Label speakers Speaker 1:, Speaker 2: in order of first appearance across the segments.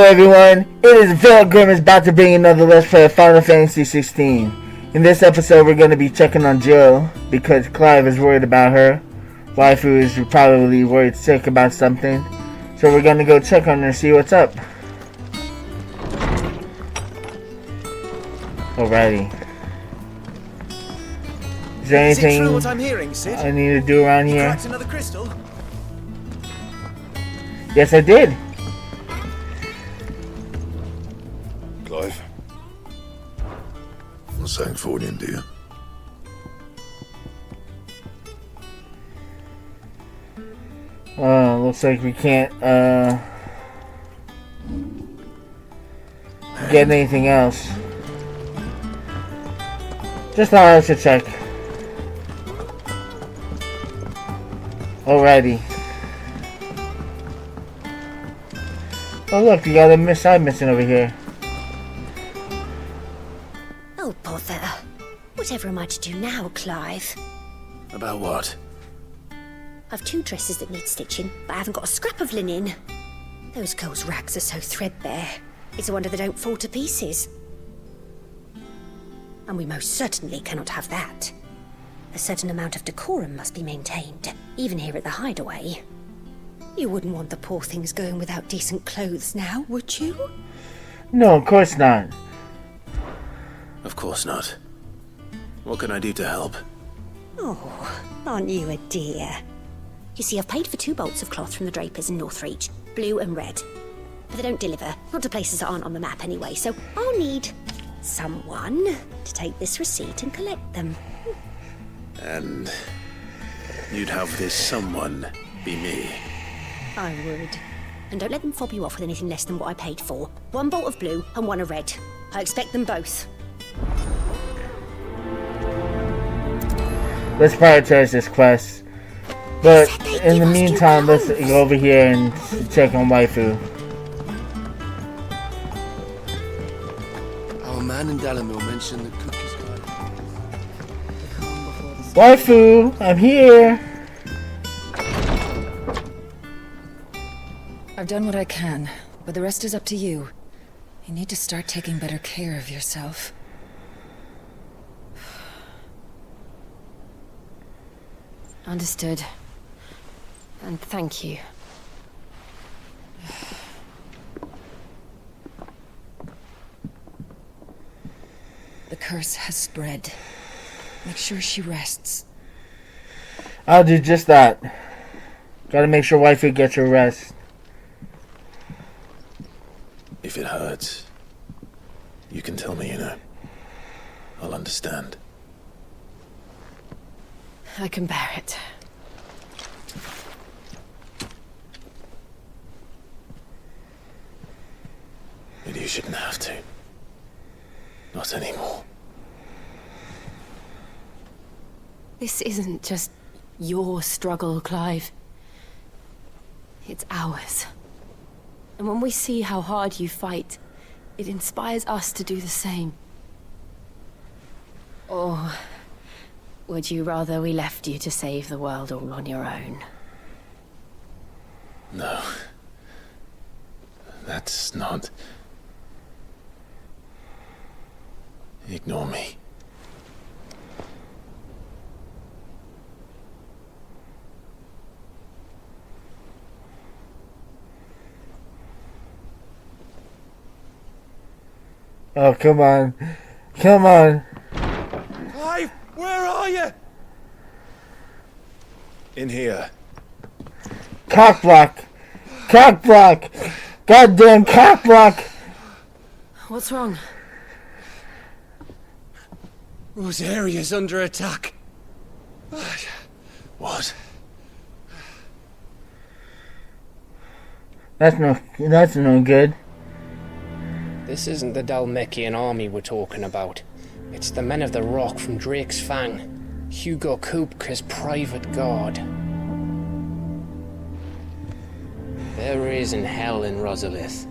Speaker 1: everyone, it is Philip Grimm's about to bring another Let's Play of Final Fantasy 16. In this episode we're going to be checking on Jill because Clive is worried about her. Waifu is probably worried sick about something. So we're going to go check on her and see what's up. Alrighty. Is there anything
Speaker 2: true what I'm hearing, Sid?
Speaker 1: I need to do around here?
Speaker 2: Cracked another crystal?
Speaker 1: Yes, I did.
Speaker 3: Clive. Not saying Fordian, do you?
Speaker 1: Looks like we can't, get anything else. Just thought I should check. Alrighty. Oh look, you got a side mission over here.
Speaker 4: Oh bother. Whatever am I to do now, Clive?
Speaker 3: About what?
Speaker 4: I've 2 dresses that need stitching, but I haven't got a scrap of linen. Those girls' rags are so threadbare. It's a wonder they don't fall to pieces. And we most certainly cannot have that. A certain amount of decorum must be maintained, even here at the hideaway. You wouldn't want the poor things going without decent clothes now, would you?
Speaker 1: No, of course not.
Speaker 3: Of course not. What can I do to help?
Speaker 4: Oh, aren't you a dear? You see, I've paid for 2 bolts of cloth from the drapers in Northreach, blue and red. But they don't deliver, not to places that aren't on the map anyway, so I'll need someone to take this receipt and collect them.
Speaker 3: And you'd have this someone be me.
Speaker 4: I would. And don't let them fob you off with anything less than what I paid for. 1 bolt of blue and 1 of red. I expect them both.
Speaker 1: Let's prioritize this quest. But in the meantime, let's go over here and check on Waifu.
Speaker 5: Our man in Dalamil mentioned the cook is
Speaker 1: Waifu, I'm here.
Speaker 6: I've done what I can, but the rest is up to you. You need to start taking better care of yourself.
Speaker 7: Understood. And thank you.
Speaker 6: The curse has spread. Make sure she rests.
Speaker 1: I'll do just that. Gotta make sure Waifu gets her rest.
Speaker 3: If it hurts, you can tell me, I'll understand.
Speaker 7: I can bear it.
Speaker 3: But you shouldn't have to. Not anymore.
Speaker 7: This isn't just your struggle, Clive. It's ours. And when we see how hard you fight, it inspires us to do the same. Or would you rather we left you to save the world all on your own?
Speaker 3: No. That's not... Ignore me.
Speaker 1: Oh, come on. Come on.
Speaker 2: Clive, where are you?
Speaker 3: In here.
Speaker 1: Cock block. Cock block. Goddamn cock block.
Speaker 7: What's wrong?
Speaker 2: Rosaria's under attack.
Speaker 3: What?
Speaker 1: That's no good.
Speaker 8: This isn't the Dalmekian army we're talking about. It's the men of the Rock from Drake's Fang. Hugo Kupka's private guard. They're raising hell in Rosalith,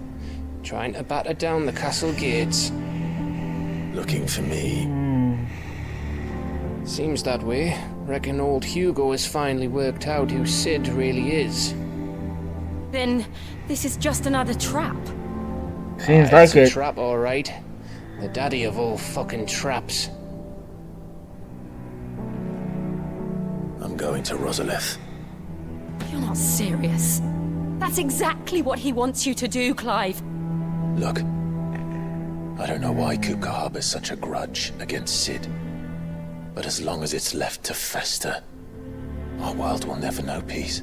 Speaker 8: trying to batter down the castle gates.
Speaker 3: Looking for me.
Speaker 8: Seems that way. Reckon old Hugo has finally worked out who Sid really is.
Speaker 7: Then this is just another trap.
Speaker 1: Seems like
Speaker 8: It's a
Speaker 1: it.
Speaker 8: trap, all right. The daddy of all fucking traps.
Speaker 3: I'm going to Rosalith.
Speaker 7: You're not serious. That's exactly what he wants you to do, Clive.
Speaker 3: Look, I don't know why Kupka harbors such a grudge against Sid. But as long as it's left to fester, our world will never know peace.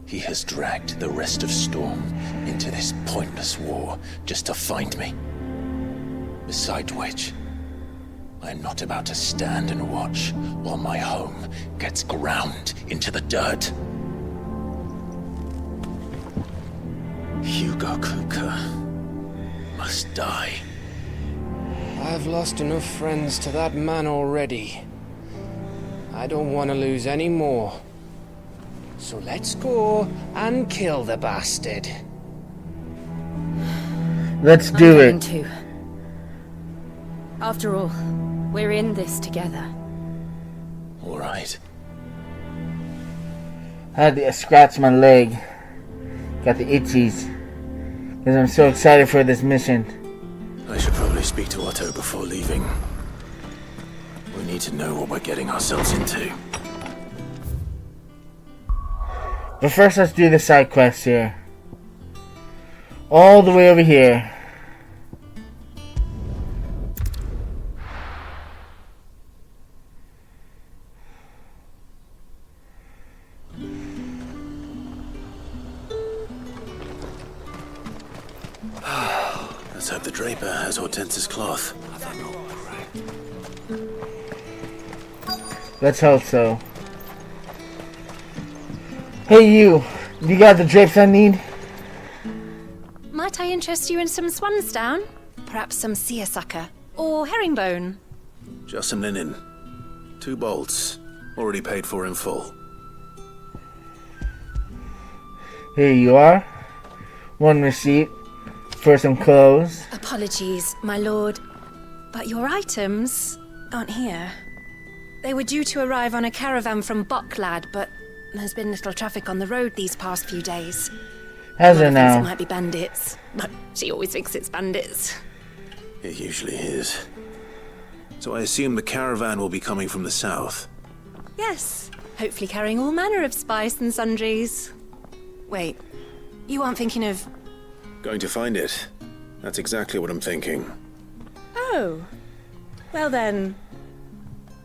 Speaker 3: He has dragged the rest of Storm into this pointless war just to find me. Besides which, I am not about to stand and watch while my home gets ground into the dirt. Hugo Kupka must die.
Speaker 8: I've lost enough friends to that man already. I don't want to lose any more. So let's go and kill the bastard.
Speaker 1: Let's
Speaker 7: I'm
Speaker 1: do
Speaker 7: going
Speaker 1: it.
Speaker 7: to. After all, we're in this together.
Speaker 3: All right.
Speaker 1: I had to scratch my leg. Got the itchies. Because I'm so excited for this mission.
Speaker 3: I should probably speak to Otto before leaving. We need to know what we're getting ourselves into.
Speaker 1: But first, let's do the side quest here. All the way over here.
Speaker 3: Let's hope the Draper has Hortense's cloth.
Speaker 1: Let's hope so. Hey you got the drapes I need?
Speaker 7: Might I interest you in some swansdown? Perhaps some seersucker? Or herringbone?
Speaker 3: Just some linen. 2 bolts. Already paid for in full.
Speaker 1: Here you are. 1 receipt for some clothes.
Speaker 7: Apologies, my lord, but your items aren't here. They were due to arrive on a caravan from Boklad, but there's been little traffic on the road these past few days.
Speaker 1: How's
Speaker 7: Mother
Speaker 1: it
Speaker 7: thinks
Speaker 1: now?
Speaker 7: It might be bandits, but she always thinks it's bandits.
Speaker 3: It usually is. So I assume the caravan will be coming from the south.
Speaker 7: Yes, hopefully carrying all manner of spice and sundries. Wait, you aren't thinking of...
Speaker 3: Going to find it. That's exactly what I'm thinking.
Speaker 7: Oh, well then,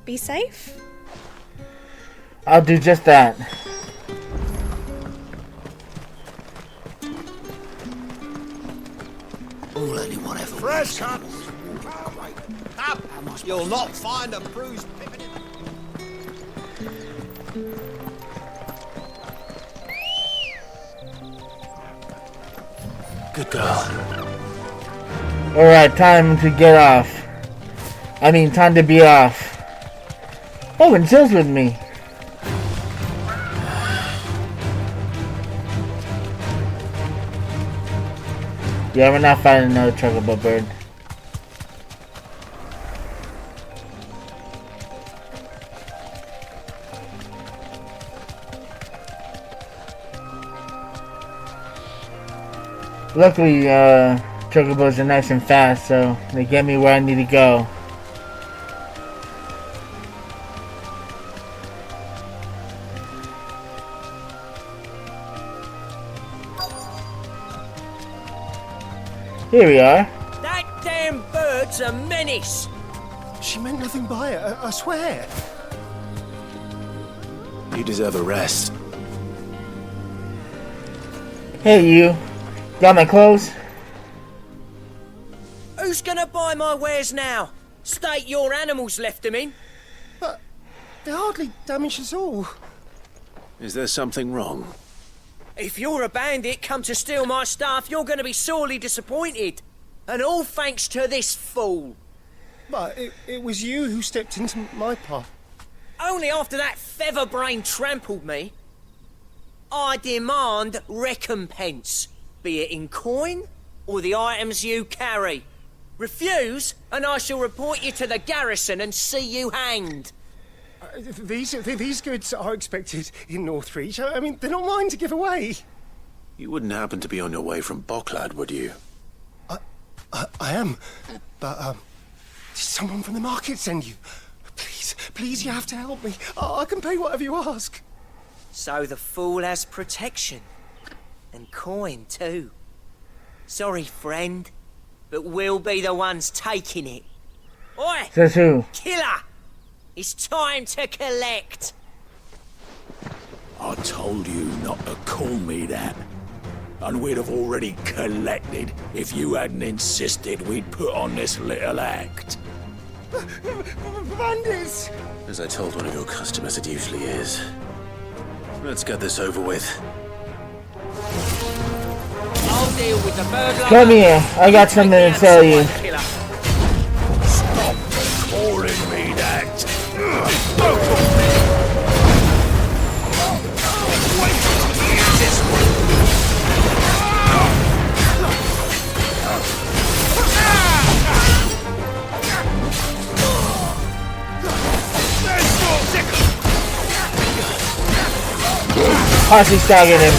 Speaker 7: be safe?
Speaker 1: I'll do just that.
Speaker 5: All anyone ever
Speaker 2: Fresh
Speaker 5: wants
Speaker 2: cut.
Speaker 5: is to walk away.
Speaker 2: Up. You'll not find a bruised pippin in
Speaker 3: Good girl.
Speaker 1: Alright, time to get off. I mean, time to be off. Oh, and Jill's with me. Yeah, we're not finding another truckable bird. Luckily, truckables are nice and fast, so they get me where I need to go. Here we are.
Speaker 9: That damn bird's a menace!
Speaker 2: She meant nothing by it, I swear.
Speaker 3: You deserve a rest.
Speaker 1: Hey you, got my clothes?
Speaker 9: Who's gonna buy my wares now? State your animals left them in.
Speaker 2: But they hardly damaged us all.
Speaker 3: Is there something wrong?
Speaker 9: If you're a bandit come to steal my stuff, you're gonna be sorely disappointed. And all thanks to this fool.
Speaker 2: But it was you who stepped into my path.
Speaker 9: Only after that featherbrain trampled me. I demand recompense, be it in coin or the items you carry. Refuse, and I shall report you to the garrison and see you hanged.
Speaker 2: These goods are expected in Northreach. I mean, they're not mine to give away.
Speaker 3: You wouldn't happen to be on your way from Boklad, would you?
Speaker 2: I am. But, did someone from the market send you? Please, you have to help me. I can pay whatever you ask.
Speaker 9: So the fool has protection. And coin, too. Sorry, friend, but we'll be the ones taking it. Oi!
Speaker 1: Says who?
Speaker 9: Killer! It's time to collect!
Speaker 5: I told you not to call me that. And we'd have already collected if you hadn't insisted we'd put on this little act.
Speaker 2: Bandits!
Speaker 3: As I told one of your customers, it usually is. Let's get this over with.
Speaker 9: I'll deal with the burglar.
Speaker 1: Come here. I got something to tell you.
Speaker 5: Stop calling me that.
Speaker 1: Hostage tagging him.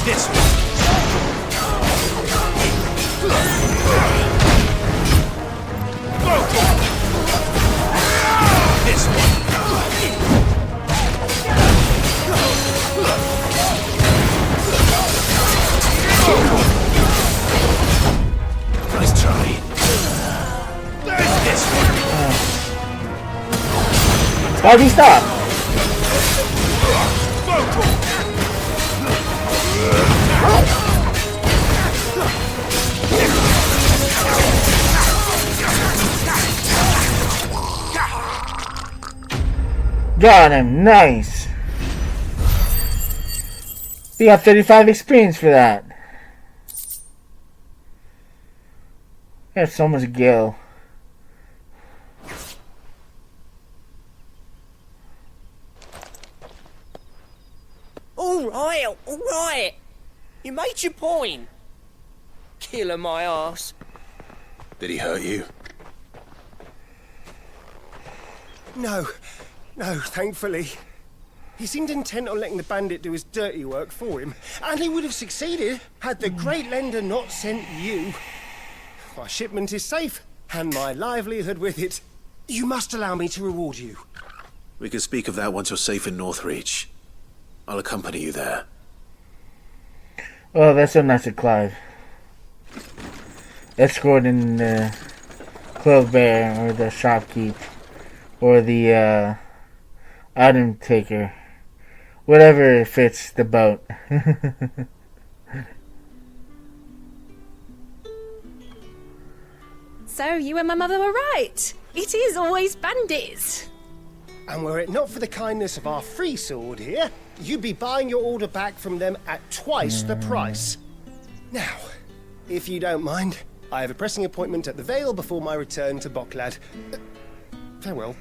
Speaker 5: This nice try. This
Speaker 1: Why'd he stop? Got him. Nice. We got 35 experience for that. Got so much gil.
Speaker 9: All right. You made your point. Killer my ass.
Speaker 3: Did he hurt you?
Speaker 2: No, thankfully. He seemed intent on letting the bandit do his dirty work for him, and he would have succeeded had the great lender not sent you. My shipment is safe, and my livelihood with it. You must allow me to reward you.
Speaker 3: We can speak of that once you're safe in Northreach. I'll accompany you there.
Speaker 1: Oh, that's so nice of Clive. Escorting the clove bear, or the shopkeep, or the item taker. Whatever fits the boat.
Speaker 7: So you and my mother were right. It is always bandits.
Speaker 2: And were it not for the kindness of our free sword here, you'd be buying your order back from them at twice the price. Now, if you don't mind, I have a pressing appointment at the Vale before my return to Boklad. Farewell.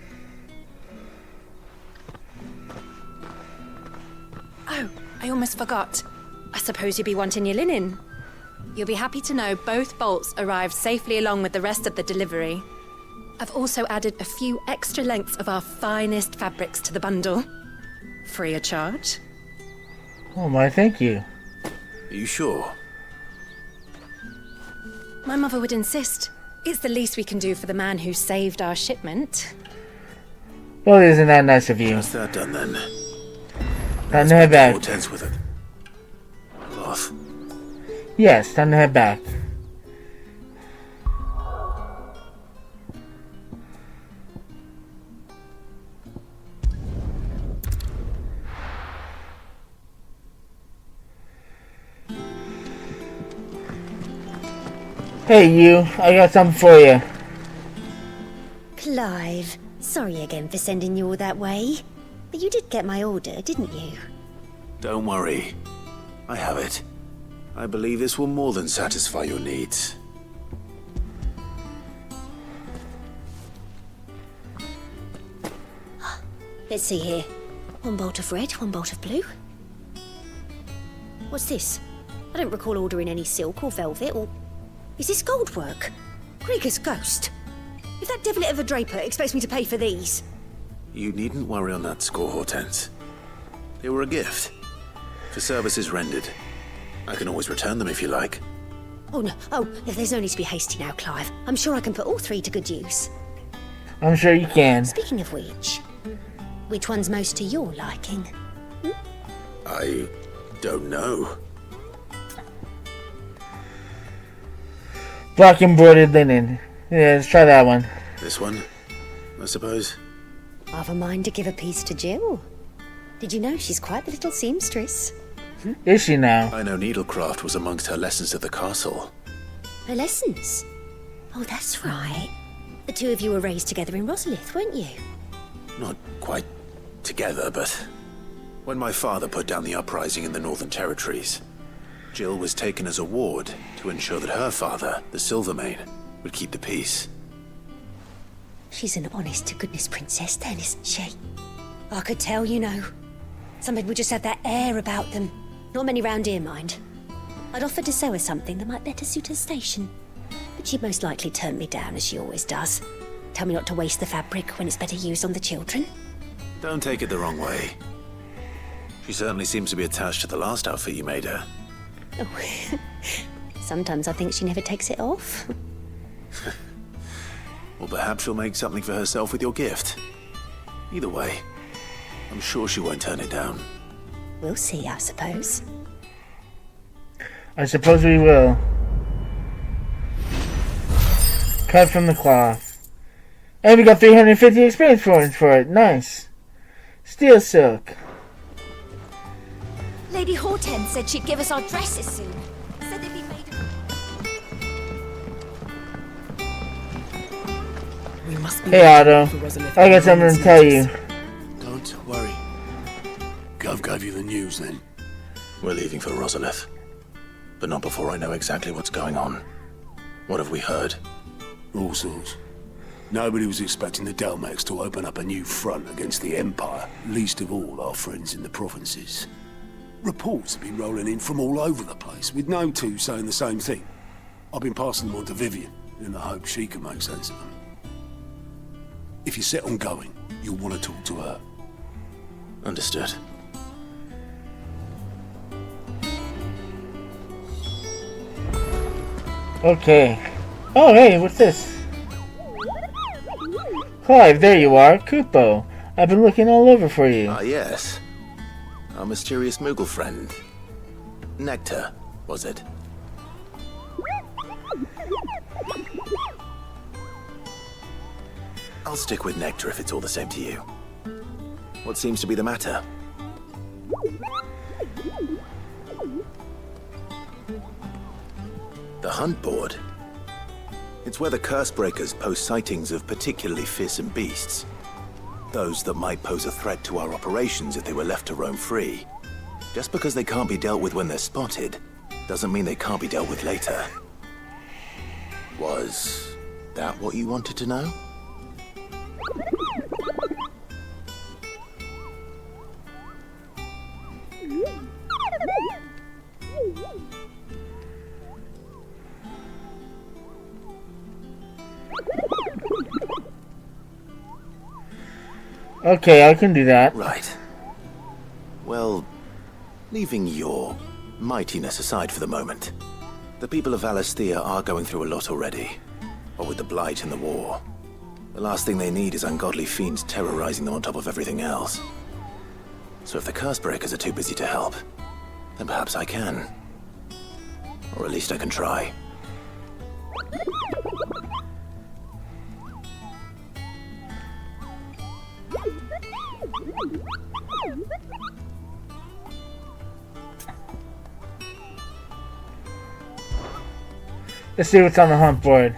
Speaker 7: Oh, I almost forgot. I suppose you'll be wanting your linen. You'll be happy to know both bolts arrived safely along with the rest of the delivery. I've also added a few extra lengths of our finest fabrics to the bundle. Free of charge.
Speaker 1: Oh my, thank you.
Speaker 3: Are you sure?
Speaker 7: My mother would insist. It's the least we can do for the man who saved our shipment.
Speaker 1: Well, isn't that nice of you?
Speaker 3: That's that done then.
Speaker 1: Time to head back.
Speaker 3: More tense with it. Cloth.
Speaker 1: Yes, time to head back. Hey you, I got something for you.
Speaker 4: Clive, sorry again for sending you all that way. But you did get my order, didn't you?
Speaker 3: Don't worry. I have it. I believe this will more than satisfy your needs.
Speaker 4: Let's see here. One bolt of red, one bolt of blue. What's this? I don't recall ordering any silk or velvet or... Is this gold work? Krieger's ghost. If that devilet of a draper expects me to pay for these...
Speaker 3: You needn't worry on that score, Hortense. They were a gift. For services rendered. I can always return them if you like.
Speaker 4: Oh, no. Oh, there's no need to be hasty now, Clive. I'm sure I can put all three to good use.
Speaker 1: I'm sure you can.
Speaker 4: Speaking of which one's most to your liking?
Speaker 3: I don't know.
Speaker 1: Black embroidered linen. Yeah, let's try that one.
Speaker 3: This one, I suppose.
Speaker 4: I've a mind to give a piece to Jill. Did you know she's quite the little seamstress?
Speaker 1: Is she now?
Speaker 3: I know needlecraft was amongst her lessons at the castle.
Speaker 4: Her lessons? Oh, that's right. The two of you were raised together in Rosalith, weren't you?
Speaker 3: Not quite together, but when my father put down the uprising in the Northern Territories, Jill was taken as a ward to ensure that her father, the Silvermane, would keep the peace.
Speaker 4: She's an honest-to-goodness princess then, isn't she? I could tell, you know. Some people just have that air about them. Not many round here, mind. I'd offered to sew her something that might better suit her station. But she'd most likely turn me down, as she always does. Tell me not to waste the fabric when it's better used on the children.
Speaker 3: Don't take it the wrong way. She certainly seems to be attached to the last outfit you made her.
Speaker 4: Oh, sometimes I think she never takes it off.
Speaker 3: Well, perhaps she'll make something for herself with your gift. Either way, I'm sure she won't turn it down.
Speaker 4: We'll see, I suppose.
Speaker 1: I suppose we will. Cut from the cloth. And we got 350 experience points for it. Nice. Steel silk.
Speaker 10: Lady Hortense said she'd give us our dresses soon. Said they'd be made of...
Speaker 11: We must be
Speaker 1: Hey Otto, I got something to tell you.
Speaker 5: Don't worry. Gov gave you the news then.
Speaker 3: We're leaving for Rosalith. But not before I know exactly what's going on. What have we heard?
Speaker 5: All sorts. Nobody was expecting the Delmex to open up a new front against the Empire, least of all our friends in the provinces. Reports have been rolling in from all over the place, with no two saying the same thing. I've been passing them on to Vivian, in the hope she can make sense of them. If you're set on going, you'll want to talk to her.
Speaker 3: Understood.
Speaker 1: Okay. Oh, hey, what's this? Clive, there you are. Kupo. I've been looking all over for you.
Speaker 3: Ah, yes. Our mysterious Moogle friend. Nectar, was it? I'll stick with Nectar if it's all the same to you. What seems to be the matter? The Hunt Board? It's where the Cursebreakers post sightings of particularly fearsome beasts. Those that might pose a threat to our operations if they were left to roam free. Just because they can't be dealt with when they're spotted, doesn't mean they can't be dealt with later. Was that what you wanted to know?
Speaker 1: Okay, I can do that.
Speaker 3: Right. Well, leaving your mightiness aside for the moment, the people of Valisthea are going through a lot already. What with the Blight and the war. The last thing they need is ungodly fiends terrorizing them on top of everything else. So if the Cursebreakers are too busy to help, then perhaps I can. Or at least I can try.
Speaker 1: Let's see what's on the hunt board.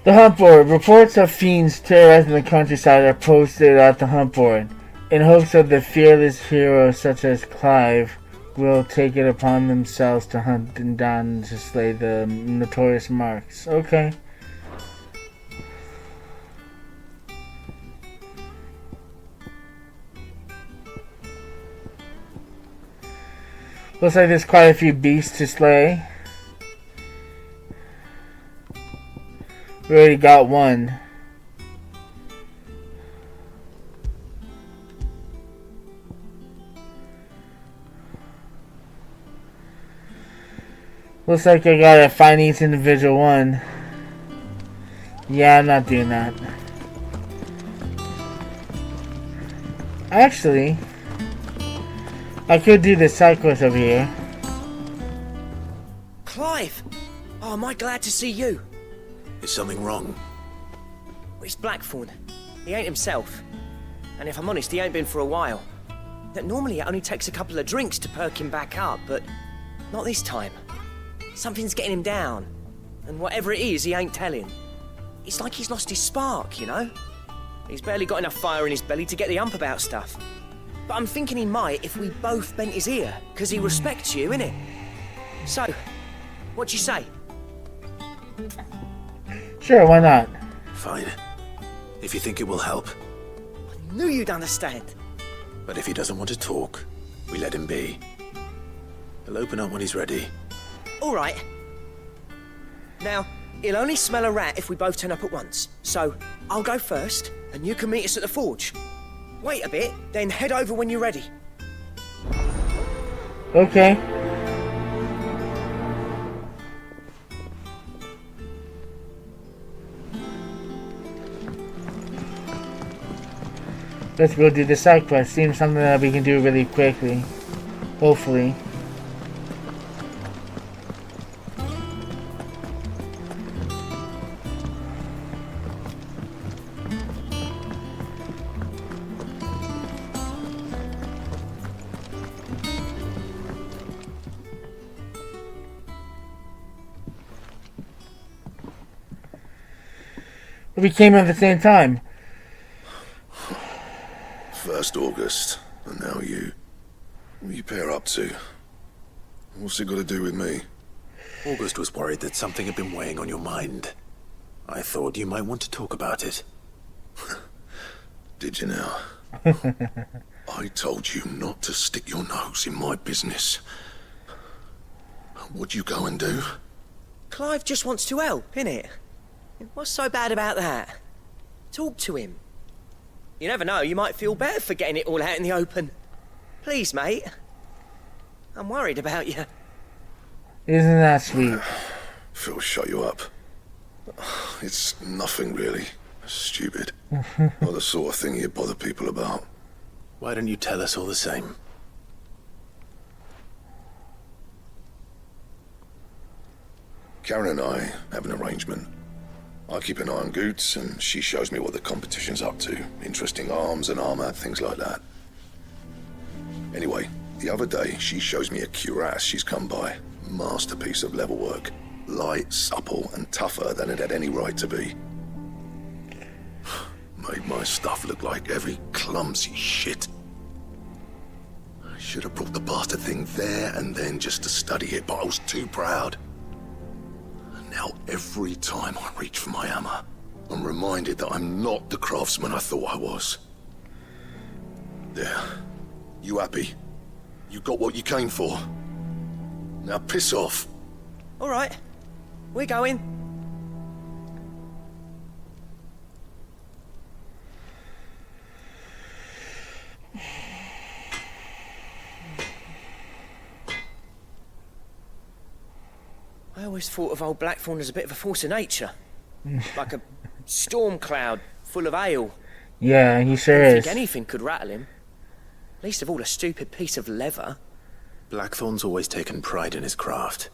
Speaker 1: The hunt board. Reports of fiends terrorizing the countryside are posted at the hunt board, in hopes that the fearless heroes such as Clive will take it upon themselves to hunt them down and to slay the notorious marks. Okay. Looks like there's quite a few beasts to slay. We already got one. Looks like I gotta find each individual one. Yeah, I'm not doing that. Actually, I could do the side quest over here.
Speaker 9: Clive! Oh, am I glad to see you?
Speaker 3: Is something wrong?
Speaker 9: Well, it's Blackthorn. He ain't himself. And if I'm honest, he ain't been for a while. That normally it only takes a couple of drinks to perk him back up, but not this time. Something's getting him down. And whatever it is, he ain't telling. It's like he's lost his spark, you know? He's barely got enough fire in his belly to get the ump about stuff. But I'm thinking he might if we both bent his ear, because he respects you, innit? So, what do you say?
Speaker 1: Sure, why not?
Speaker 3: Fine. If you think it will help.
Speaker 9: I knew you'd understand.
Speaker 3: But if he doesn't want to talk, we let him be. He'll open up when he's ready.
Speaker 9: All right. Now, he'll only smell a rat if we both turn up at once. So, I'll go first, and you can meet us at the forge. Wait a bit, then head over when you're ready.
Speaker 1: Okay. Let's go do the side quest. Seems something that we can do really quickly. Hopefully. We came at the same time.
Speaker 5: 1st August, and now you. What are you pair up to? What's it got to do with me?
Speaker 3: August was worried that something had been weighing on your mind. I thought you might want to talk about it.
Speaker 5: Did you now? I told you not to stick your nose in my business. What'd you go and do?
Speaker 9: Clive just wants to help, innit? What's so bad about that? Talk to him. You never know, you might feel better for getting it all out in the open. Please, mate. I'm worried about you.
Speaker 1: Isn't that sweet?
Speaker 5: Phil, shut you up. It's nothing really. Stupid. Not the sort of thing you bother people about.
Speaker 3: Why don't you tell us all the same?
Speaker 5: Karen and I have an arrangement. I keep an eye on Goots, and she shows me what the competition's up to. Interesting arms and armor, things like that. Anyway, the other day, she shows me a cuirass she's come by. Masterpiece of level work. Light, supple, and tougher than it had any right to be. Made my stuff look like every clumsy shit. I should have brought the bastard thing there and then just to study it, but I was too proud. Now, every time I reach for my hammer, I'm reminded that I'm not the craftsman I thought I was. There. You happy? You got what you came for. Now piss off.
Speaker 9: All right. We're going. I always thought of old Blackthorn as a bit of a force of nature. Like a storm cloud full of hail.
Speaker 1: Yeah, he sure
Speaker 9: I
Speaker 1: is.
Speaker 9: think anything could rattle him. Least of all a stupid piece of leather.
Speaker 3: Blackthorn's always taken pride in his craft.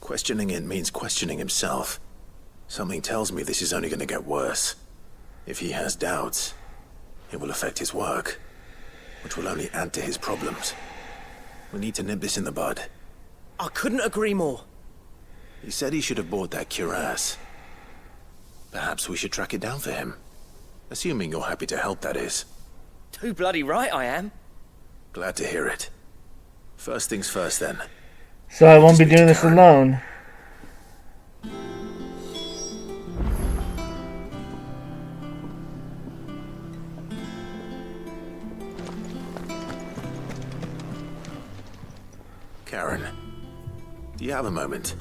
Speaker 3: Questioning it means questioning himself. Something tells me this is only going to get worse. If he has doubts, it will affect his work, which will only add to his problems. We need to nip this in the bud.
Speaker 9: I couldn't agree more.
Speaker 3: He said he should have bought that cuirass. Perhaps we should track it down for him. Assuming you're happy to help, that is.
Speaker 9: Too bloody right I am.
Speaker 3: Glad to hear it. First things first, then.
Speaker 1: So I won't be doing this alone.
Speaker 3: Karen, do you have a moment?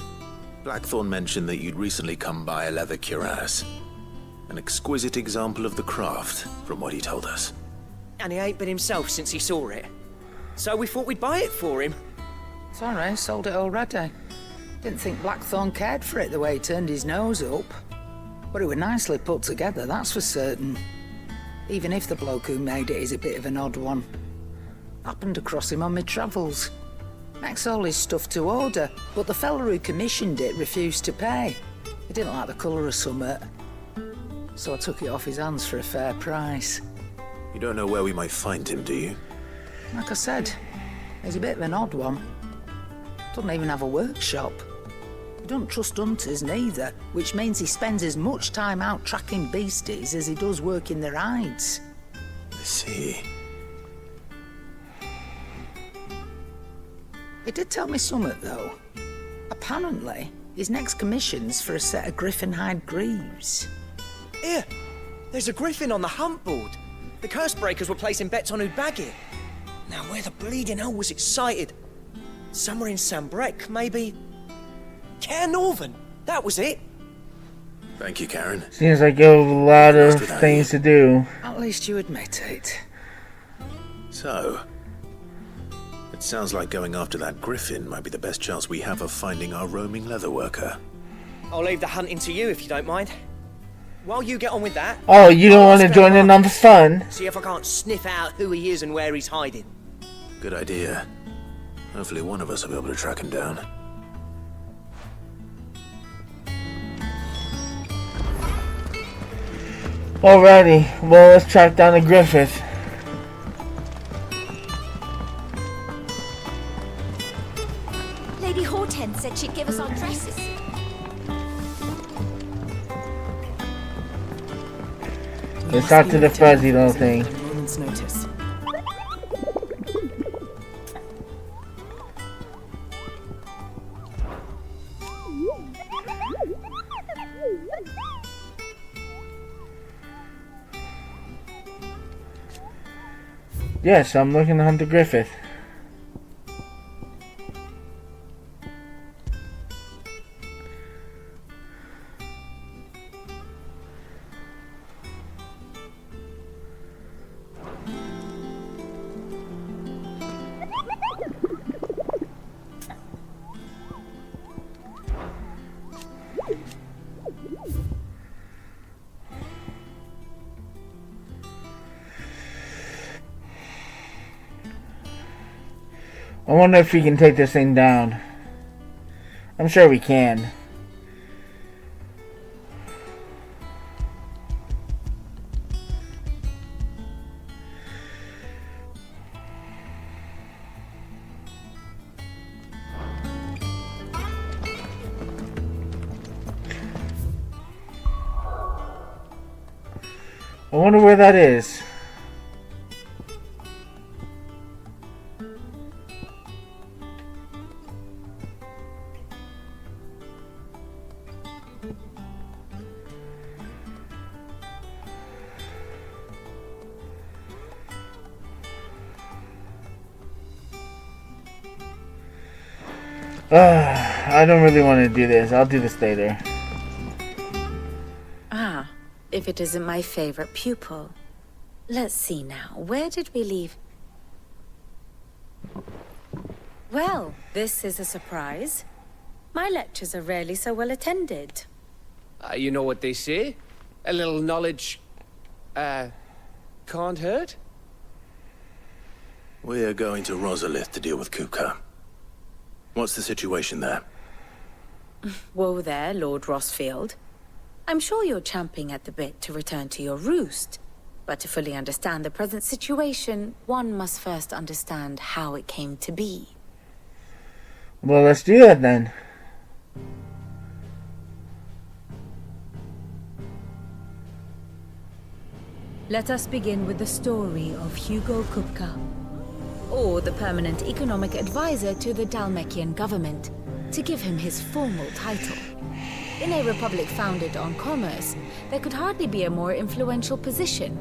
Speaker 3: Blackthorn mentioned that you'd recently come by a leather cuirass. An exquisite example of the craft, from what he told us.
Speaker 9: And he ain't been himself since he saw it. So we thought we'd buy it for him.
Speaker 11: Sorry, sold it already. Didn't think Blackthorn cared for it the way he turned his nose up. But it was nicely put together, that's for certain. Even if the bloke who made it is a bit of an odd one. Happened across him on my travels. Makes all his stuff to order, but the fella who commissioned it refused to pay. He didn't like the colour of summit. So I took it off his hands for a fair price.
Speaker 3: You don't know where we might find him, do you?
Speaker 11: Like I said, he's a bit of an odd one. Doesn't even have a workshop. He don't trust hunters neither, which means he spends as much time out tracking beasties as he does working their hides.
Speaker 3: I see.
Speaker 11: He did tell me something, though. Apparently, his next commission's for a set of griffin hide greaves.
Speaker 9: Here, there's a griffin on the hunt board. The curse breakers were placing bets on who'd bag it. Now, where the bleeding hell was excited? Somewhere in Sambrec, maybe? Care Northern, that was it.
Speaker 3: Thank you, Karen.
Speaker 1: Seems like you have a lot of things to do.
Speaker 11: At least you admit it.
Speaker 3: So, it sounds like going after that griffin might be the best chance we have of finding our roaming leatherworker.
Speaker 9: I'll leave the hunting to you if you don't mind. While you get on with that...
Speaker 1: Oh, you don't want to join in on the fun?
Speaker 9: See if I can't sniff out who he is and where he's hiding.
Speaker 3: Good idea. Hopefully one of us will be able to track him down.
Speaker 1: Alrighty, well, let's track down the Griffith.
Speaker 10: Lady Hortense said she'd give us our dresses.
Speaker 1: Let's talk to the fuzzy little thing.
Speaker 6: Moment's notice.
Speaker 1: Yes, I'm looking to hunt the Griffith. I wonder if we can take this thing down. I'm sure we can. I wonder where that is. I don't really want to do this. I'll do this later.
Speaker 12: Ah, if it isn't my favorite pupil. Let's see now. Where did we leave? Well, this is a surprise. My lectures are rarely so well attended.
Speaker 8: You know what they say? A little knowledge, can't hurt?
Speaker 3: We're going to Rosalith to deal with Kuka. What's the situation there?
Speaker 12: Whoa there, Lord Rossfield. I'm sure you're champing at the bit to return to your roost. But to fully understand the present situation, one must first understand how it came to be.
Speaker 1: Well, let's do that then.
Speaker 13: Let us begin with the story of Hugo Kupka, or the permanent economic advisor to the Dalmekian government, to give him his formal title. In a republic founded on commerce, there could hardly be a more influential position.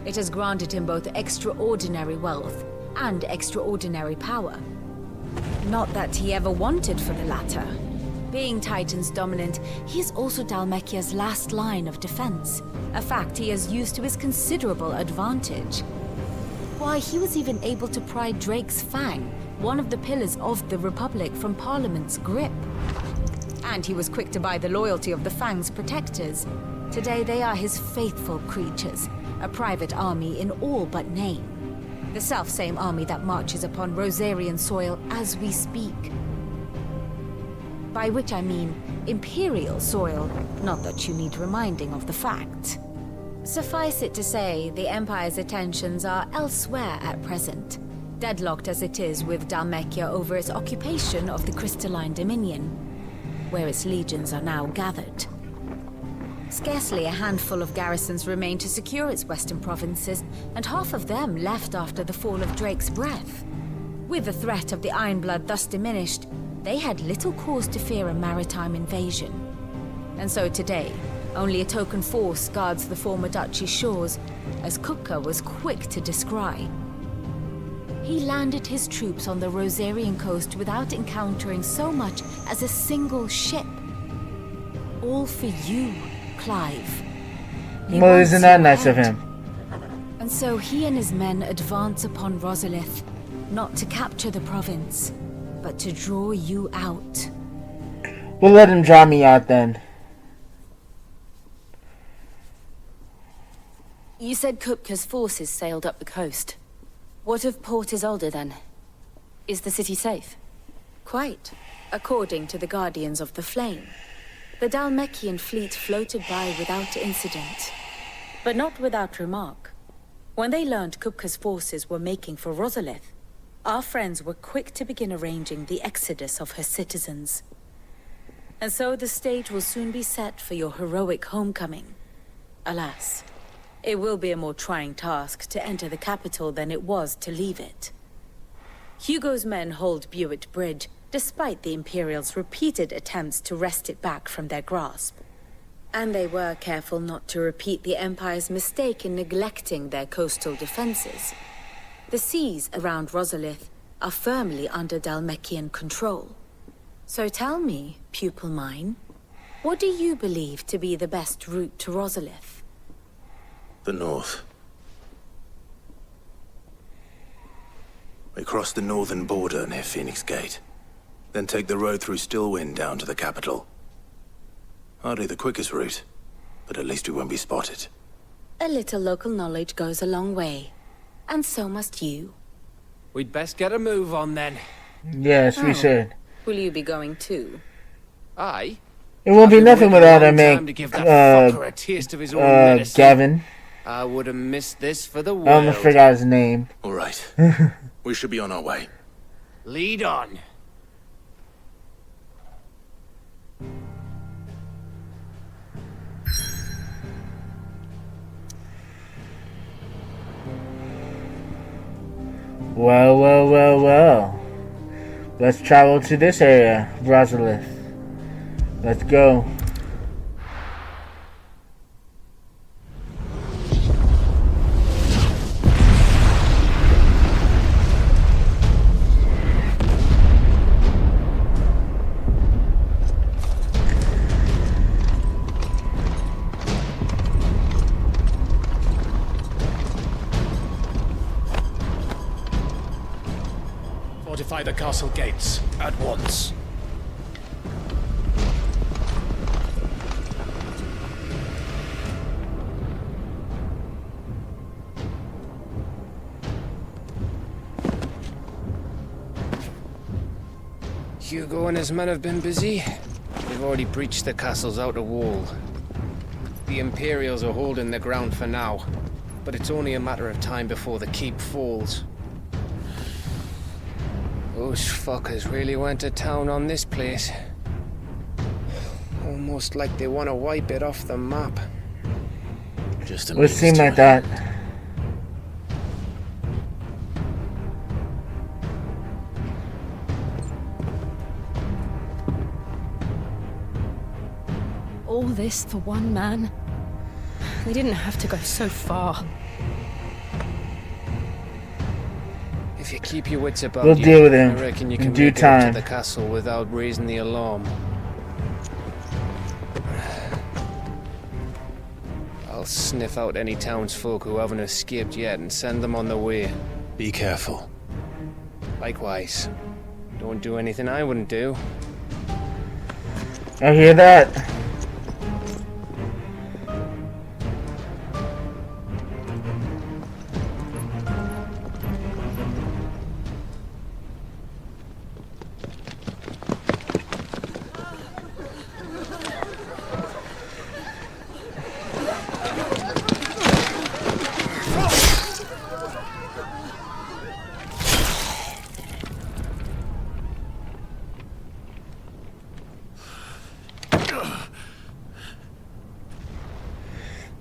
Speaker 13: It has granted him both extraordinary wealth and extraordinary power. Not that he ever wanted for the latter. Being Titan's dominant, he is also Dalmekia's last line of defense, a fact he has used to his considerable advantage. Why, he was even able to pry Drake's Fang, one of the pillars of the Republic, from Parliament's grip. And he was quick to buy the loyalty of the Fang's protectors. Today they are his faithful creatures, a private army in all but name. The self-same army that marches upon Rosarian soil as we speak. By which I mean Imperial soil, not that you need reminding of the fact. Suffice it to say, the Empire's attentions are elsewhere at present, deadlocked as it is with Dhalmekia over its occupation of the Crystalline Dominion, where its legions are now gathered. Scarcely a handful of garrisons remain to secure its western provinces, and half of them left after the fall of Drake's Breath. With the threat of the Ironblood thus diminished, they had little cause to fear a maritime invasion. And so today, only a token force guards the former duchy's shores, as Kupka was quick to descry. He landed his troops on the Rosarian coast without encountering so much as a single ship. All for you, Clive.
Speaker 1: Well, isn't that nice of him?
Speaker 13: And so he and his men advance upon Rosalith, not to capture the province, but to draw you out.
Speaker 1: We'll let him draw me out then.
Speaker 7: You said Kupka's forces sailed up the coast. What of Port Isolde then? Is the city safe?
Speaker 12: Quite, according to the Guardians of the Flame. The Dhalmekian fleet floated by without incident, but not without remark. When they learned Kupka's forces were making for Rosalith, our friends were quick to begin arranging the exodus of her citizens. And so the stage will soon be set for your heroic homecoming. Alas, it will be a more trying task to enter the capital than it was to leave it. Hugo's men hold Buet Bridge, despite the Imperials' repeated attempts to wrest it back from their grasp. And they were careful not to repeat the Empire's mistake in neglecting their coastal defenses. The seas around Rosalith are firmly under Dhalmekian control. So tell me, pupil mine, what do you believe to be the best route to Rosalith?
Speaker 3: The north. We cross the northern border near Phoenix Gate. Then take the road through Stillwind down to the capital. Hardly the quickest route, but at least we won't be spotted.
Speaker 12: A little local knowledge goes a long way. And so must you.
Speaker 8: We'd best get a move on then.
Speaker 1: Yes, we should.
Speaker 12: Will you be going too?
Speaker 8: Aye.
Speaker 1: It won't be nothing without our
Speaker 8: time
Speaker 1: mate,
Speaker 8: to give that fucker a taste of his own medicine.
Speaker 1: Gavin.
Speaker 8: I would have missed this for the world.
Speaker 1: I almost forgot his name.
Speaker 3: All right. We should be on our way.
Speaker 8: Lead on.
Speaker 1: Well, well, well, well. Let's travel to this area, Rosalith. Let's go.
Speaker 14: Fortify the castle gates at once.
Speaker 8: Hugo and his men have been busy. They've already breached the castle's outer wall. The Imperials are holding the ground for now, but it's only a matter of time before the keep falls. Those fuckers really went to town on this place. Almost like they want to wipe it off the map.
Speaker 3: Just
Speaker 1: It would seem like that.
Speaker 7: All this for one man? They didn't have to go so far.
Speaker 8: If you keep your wits about
Speaker 1: We'll
Speaker 8: you,
Speaker 1: deal with him
Speaker 8: I reckon you
Speaker 1: in
Speaker 8: can
Speaker 1: due
Speaker 8: make it up
Speaker 1: time.
Speaker 8: to the castle without raising the alarm. I'll sniff out any townsfolk who haven't escaped yet and send them on their way.
Speaker 3: Be careful.
Speaker 8: Likewise. Don't do anything I wouldn't do.
Speaker 1: I hear that.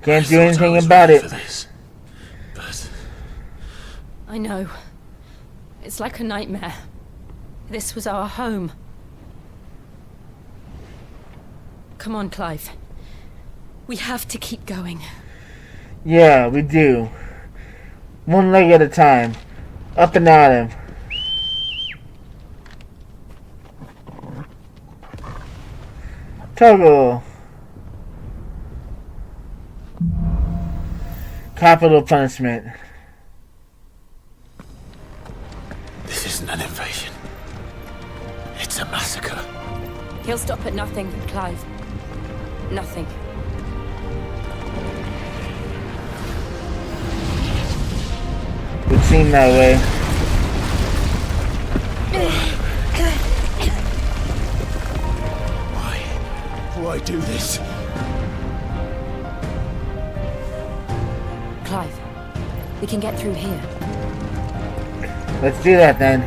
Speaker 1: Can't do anything about it.
Speaker 7: I know. It's like a nightmare. This was our home. Come on, Clive. We have to keep going.
Speaker 1: Yeah, we do. One leg at a time. Up and at him. Toggle. Capital punishment.
Speaker 3: This isn't an invasion. It's a massacre.
Speaker 7: He'll stop at nothing, Clive. Nothing.
Speaker 1: Would seem that way.
Speaker 3: Why do this?
Speaker 7: Clive, we can get through here.
Speaker 1: Let's do that then.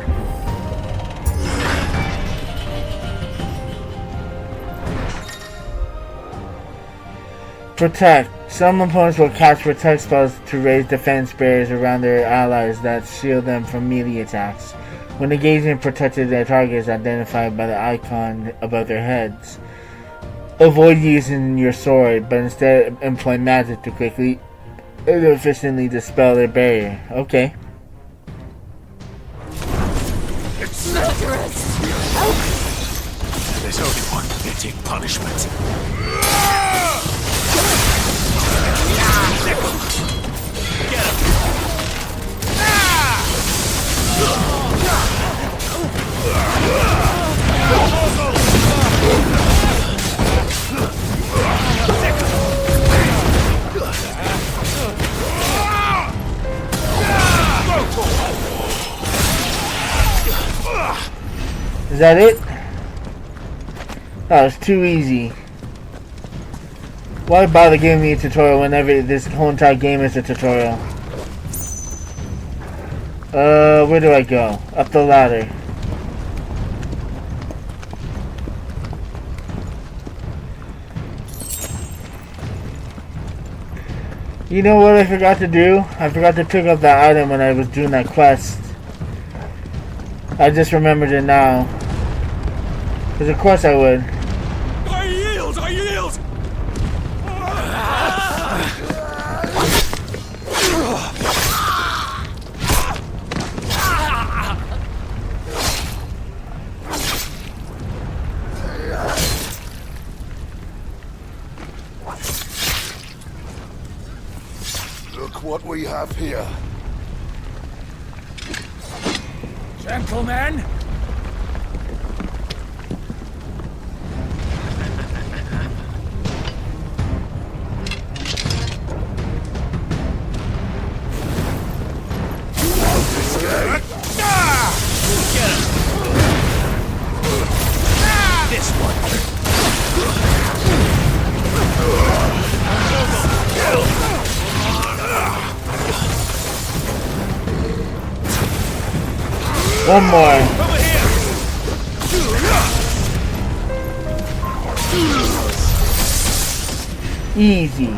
Speaker 1: Protect. Some opponents will cast protect spells to raise defense barriers around their allies that shield them from melee attacks. When engaging protected, their target is identified by the icon above their heads. Avoid using your sword, but instead employ magic to quickly and efficiently dispel their barrier. Okay.
Speaker 3: It's murderous! There's only one fitting punishment. Get him!
Speaker 1: Is that it? That was too easy. Why bother giving me a tutorial whenever this whole entire game is a tutorial? Where do I go? Up the ladder. You know what I forgot to do? I forgot to pick up that item when I was doing that quest. I just remembered it now. Because of course I would.
Speaker 3: I yield! I yield!
Speaker 5: Look what we have here.
Speaker 14: Gentlemen!
Speaker 3: This one!
Speaker 1: One more.
Speaker 3: Over here!
Speaker 1: Easy.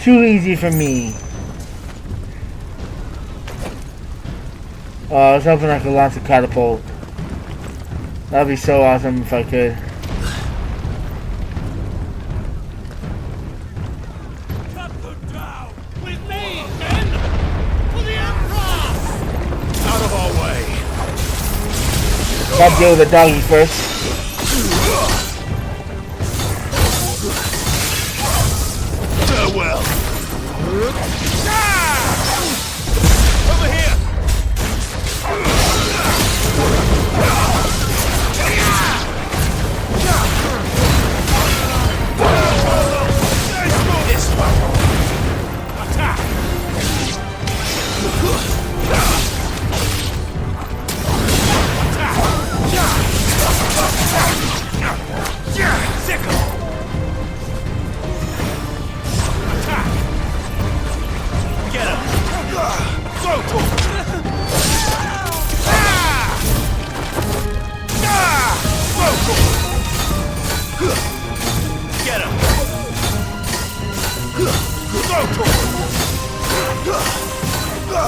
Speaker 1: Too easy for me. Oh, I was hoping I could launch a catapult. That'd be so awesome if I could.
Speaker 3: Cut them down! With me, men! For the Emperor! Out of our way!
Speaker 1: Gotta deal with the doggy first.
Speaker 3: Farewell! Over here!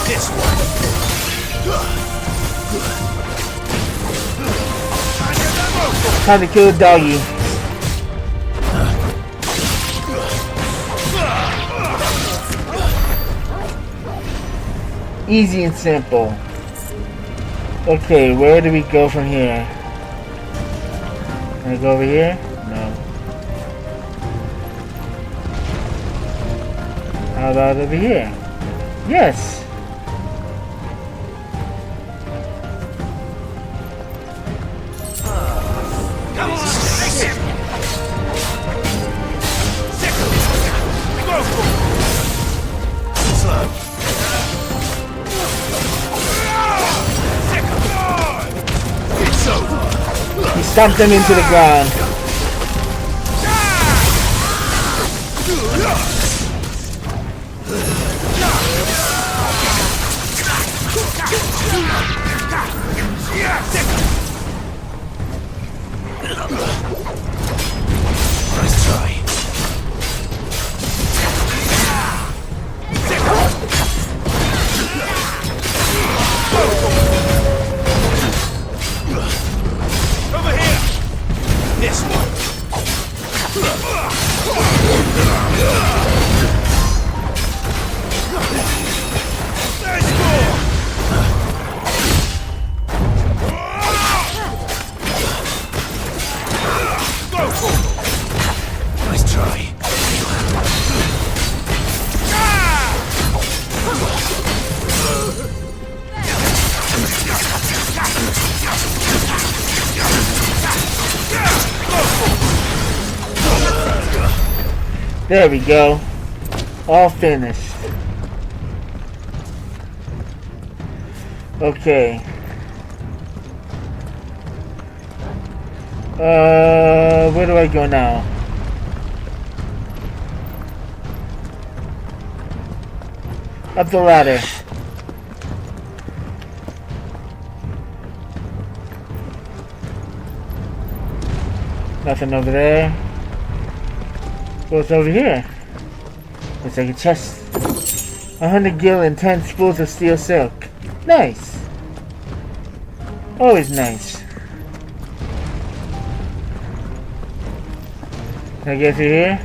Speaker 3: This one.
Speaker 1: Time to kill a doggy. Easy and simple. Okay, where do we go from here? Can I go over here? No. How about over here? Yes!
Speaker 3: Come on, fix it! Go for it! Slow. It's over.
Speaker 1: He stomped him into the ground.
Speaker 3: Nice try. Over here. This one. Nice score. Go for it. Nice try.
Speaker 1: There we go. All finished. Okay. Where do I go now? Up the ladder. Nothing over there. What's over here? Looks like a chest. 100 gil and 10 spools of steel silk. Nice. Always nice. Can I get through here?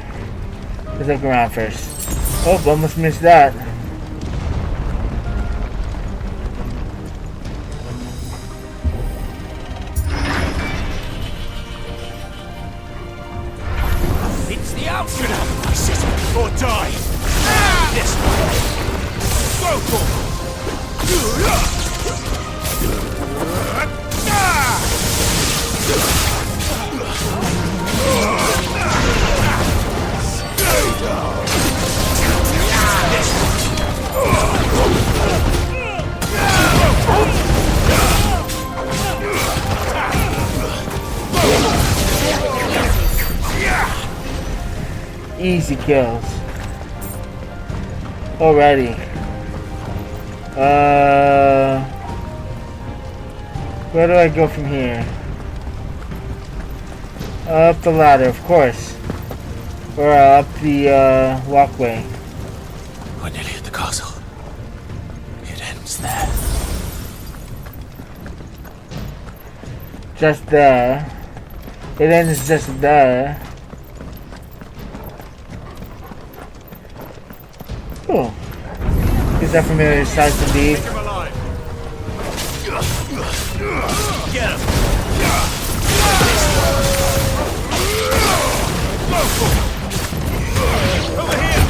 Speaker 1: Let's look around first. Oh, almost missed that.
Speaker 3: It's the outfit of my system or die. This one. Go for it.
Speaker 1: Easy kills. Alrighty. Where do I go from here? Up the ladder, of course. Or up the walkway.
Speaker 3: We're nearly at the castle. It ends there.
Speaker 1: Just there. It ends just there. Cool. These are familiar sights indeed.
Speaker 3: Get him. Over here.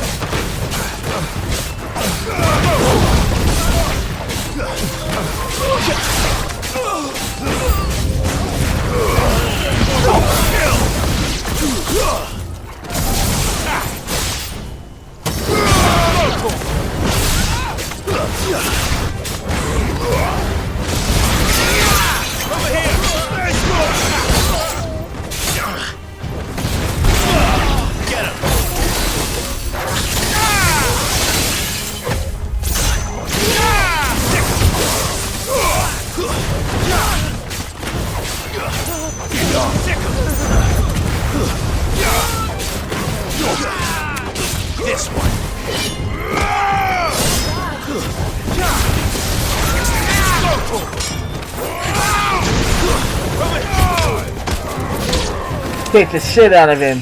Speaker 1: Kick the shit out of him.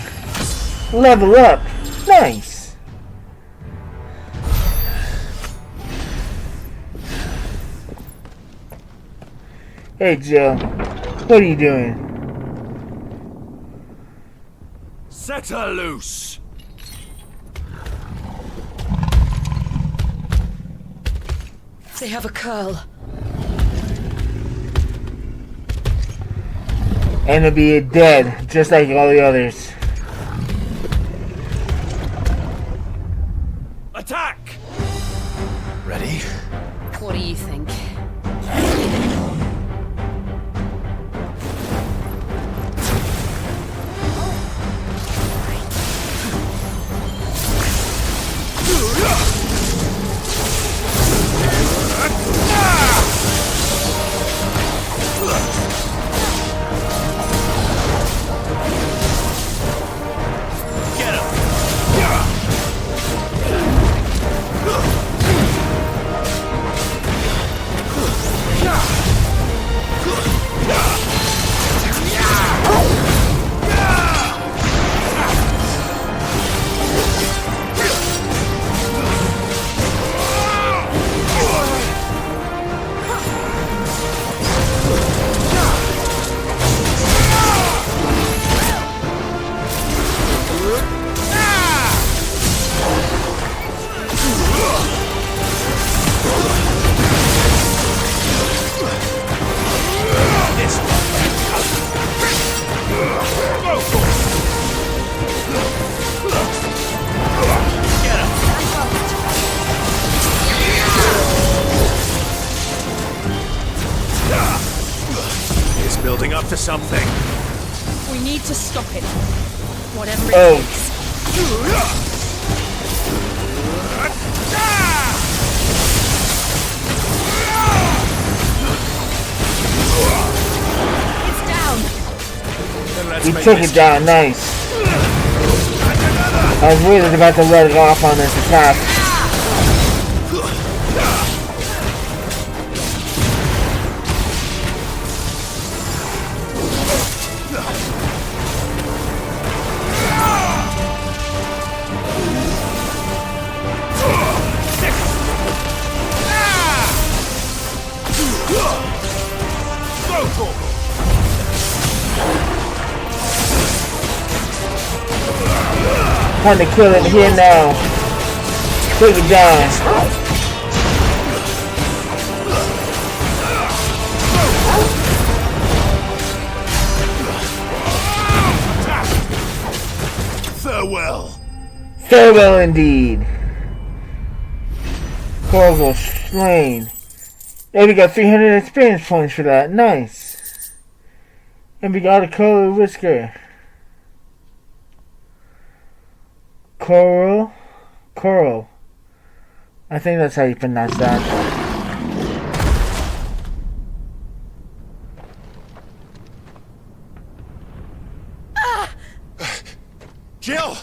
Speaker 1: Level up. Nice. Hey Joe, what are you doing?
Speaker 5: Set her loose!
Speaker 6: They have a curl.
Speaker 1: And it'll be dead, just like all the others.
Speaker 5: Attack!
Speaker 3: Ready?
Speaker 6: What do you think?
Speaker 14: Building up to something.
Speaker 6: We need to stop it. Whatever it takes.
Speaker 1: It's down. He took it down, nice. I was really about to let it off on this attack. Time to kill him here now. Take it down.
Speaker 5: Farewell.
Speaker 1: Farewell indeed. Hugo slain. Hey, we got 300 experience points for that. Nice. And we got a color whisker. Coral. I think that's how you pronounce that.
Speaker 5: Jill!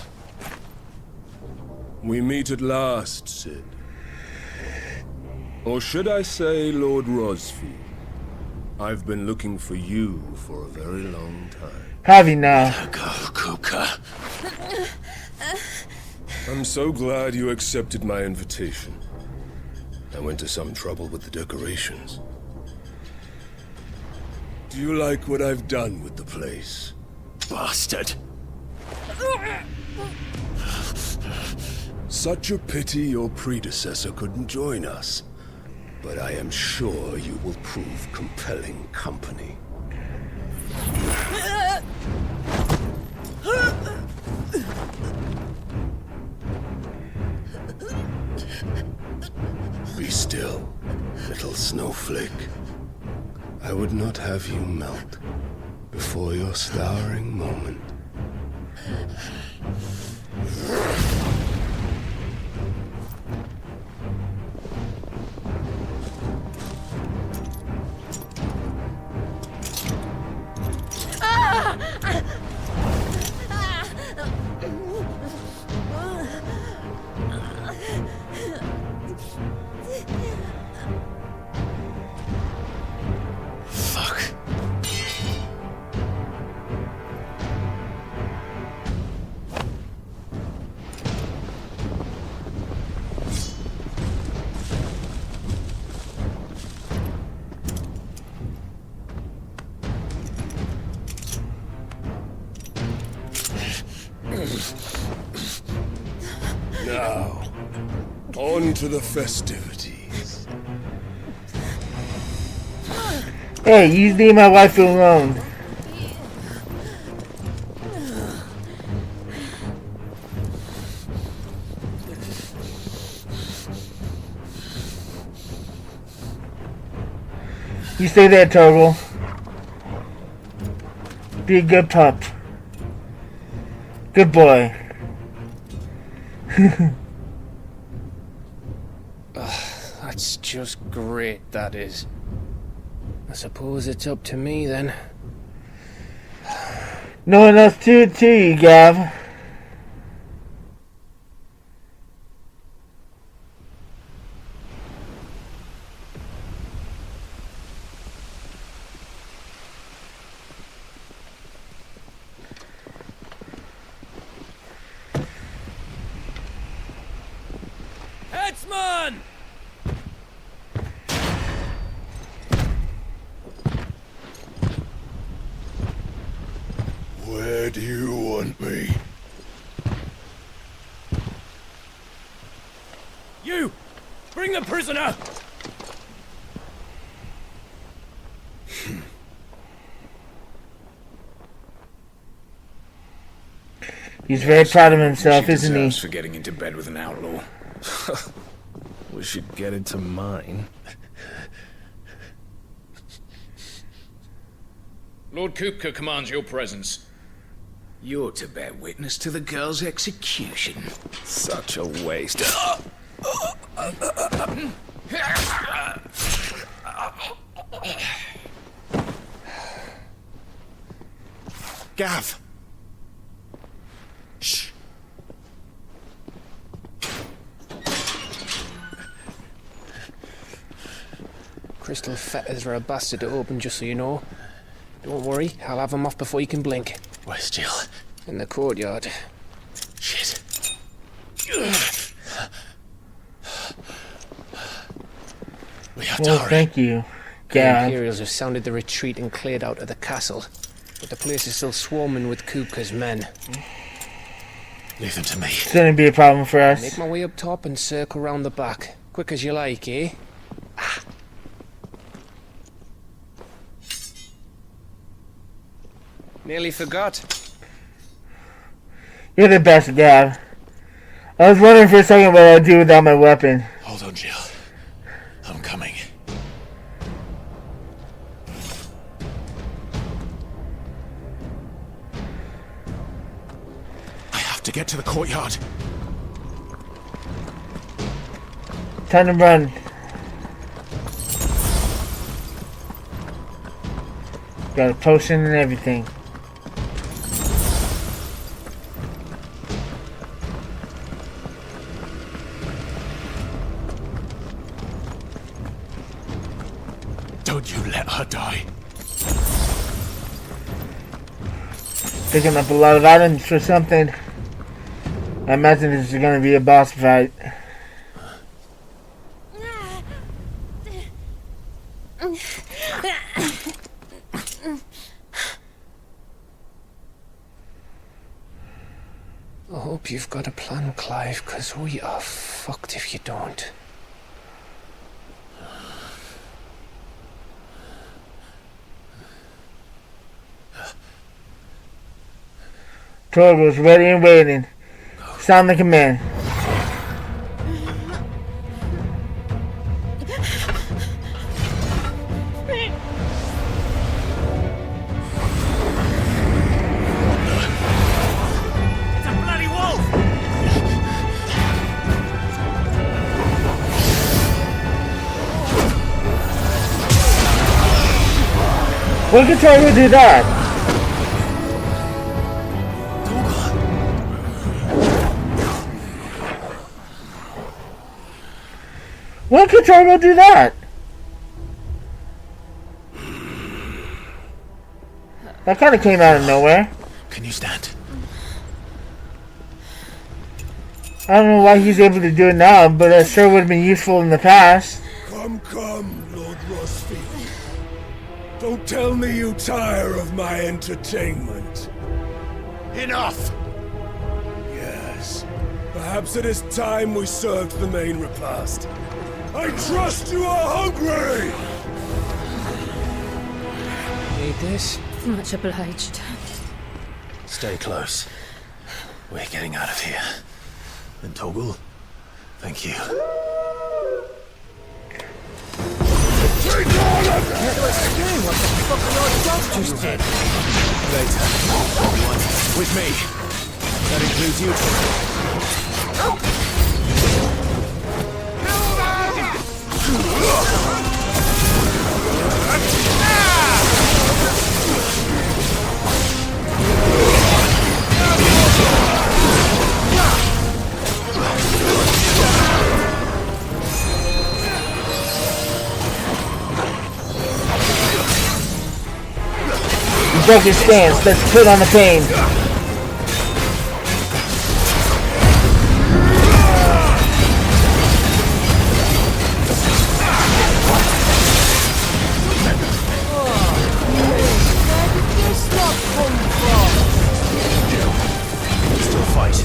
Speaker 15: We meet at last, Sid. Or should I say, Lord Rosfield? I've been looking for you for a very long time.
Speaker 1: Have you now?
Speaker 5: Kuka.
Speaker 15: I'm so glad you accepted my invitation. I went to some trouble with the decorations. Do you like what I've done with the place?
Speaker 5: Bastard!
Speaker 15: Such a pity your predecessor couldn't join us. But I am sure you will prove compelling company. Be still, little snowflake. I would not have you melt before your starring moment.
Speaker 3: Fuck.
Speaker 15: Now, on to the festivities.
Speaker 1: Hey, you leave my wife alone. You stay there, Turtle. Be a good pup. Good boy.
Speaker 8: That's just great, that is. I suppose it's up to me then.
Speaker 1: No one else to you, Gav.
Speaker 14: Headsman!
Speaker 15: Where do you want me?
Speaker 14: You! Bring the prisoner!
Speaker 1: He's very proud of himself, isn't he?
Speaker 14: For getting into bed with an outlaw. We should get into mine.
Speaker 16: Lord Kupka commands your presence.
Speaker 14: You're to bear witness to the girl's execution. Such a waste. Gav! Shh.
Speaker 8: Crystal fetters are a bastard to open, just so you know. Don't worry, I'll have them off before you can blink.
Speaker 14: Where's Jill?
Speaker 8: In the courtyard.
Speaker 14: Shit. We have to
Speaker 1: Well,
Speaker 14: hurry.
Speaker 1: thank you,
Speaker 8: The
Speaker 1: Gav.
Speaker 8: Imperials have sounded the retreat and cleared out of the castle. But the place is still swarming with Kupka's men.
Speaker 14: Leave them to me.
Speaker 1: Shouldn't be a problem for us.
Speaker 8: Make my way up top and circle round the back. Quick as you like, eh? Nearly forgot.
Speaker 1: You're the best, Gav. I was wondering for a second what I'd do without my weapon.
Speaker 14: Hold on, Jill. I'm coming. I have to get to the courtyard.
Speaker 1: Time to run. Got a potion and everything.
Speaker 14: Don't you let her die.
Speaker 1: Picking up a lot of items for something. I imagine this is going to be a boss fight.
Speaker 8: I hope you've got a plan, Clive, because we are fucked if you don't.
Speaker 1: Torgo's ready and waiting. Sound the command.
Speaker 14: It's a bloody wolf!
Speaker 1: What can Torgo do that? When could Turbo do that? That kind of came out of nowhere.
Speaker 3: Can you stand?
Speaker 1: I don't know why he's able to do it now, but it sure would have been useful in the past.
Speaker 15: Come, Lord Rossfield. Don't tell me you tire of my entertainment.
Speaker 5: Enough!
Speaker 15: Yes. Perhaps it is time we served the main repast. I trust you are hungry!
Speaker 8: Need this?
Speaker 7: Much obliged.
Speaker 3: Stay close. We're getting out of here. And Toggle, thank you.
Speaker 15: Take all of them!
Speaker 8: What the fuck your dog just did?
Speaker 3: Later. One with me. That includes you.
Speaker 1: He broke his stance. Let's put on the pain.
Speaker 3: Still fight.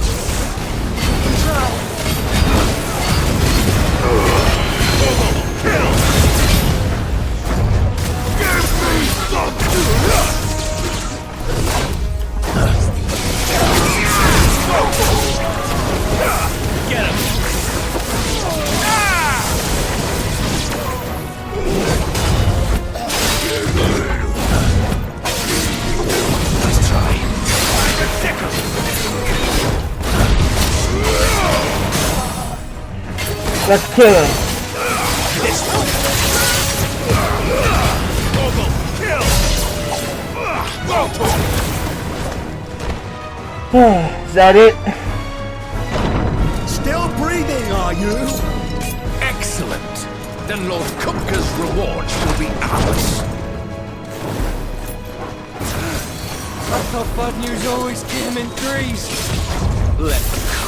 Speaker 1: Let's kill him. Is that it?
Speaker 5: Still breathing, are you?
Speaker 14: Excellent. Then Lord Kupka's rewards will be ours.
Speaker 8: I thought bad news always came in threes.
Speaker 14: Let them come.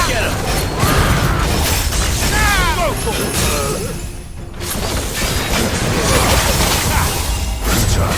Speaker 14: Get him! Let's try.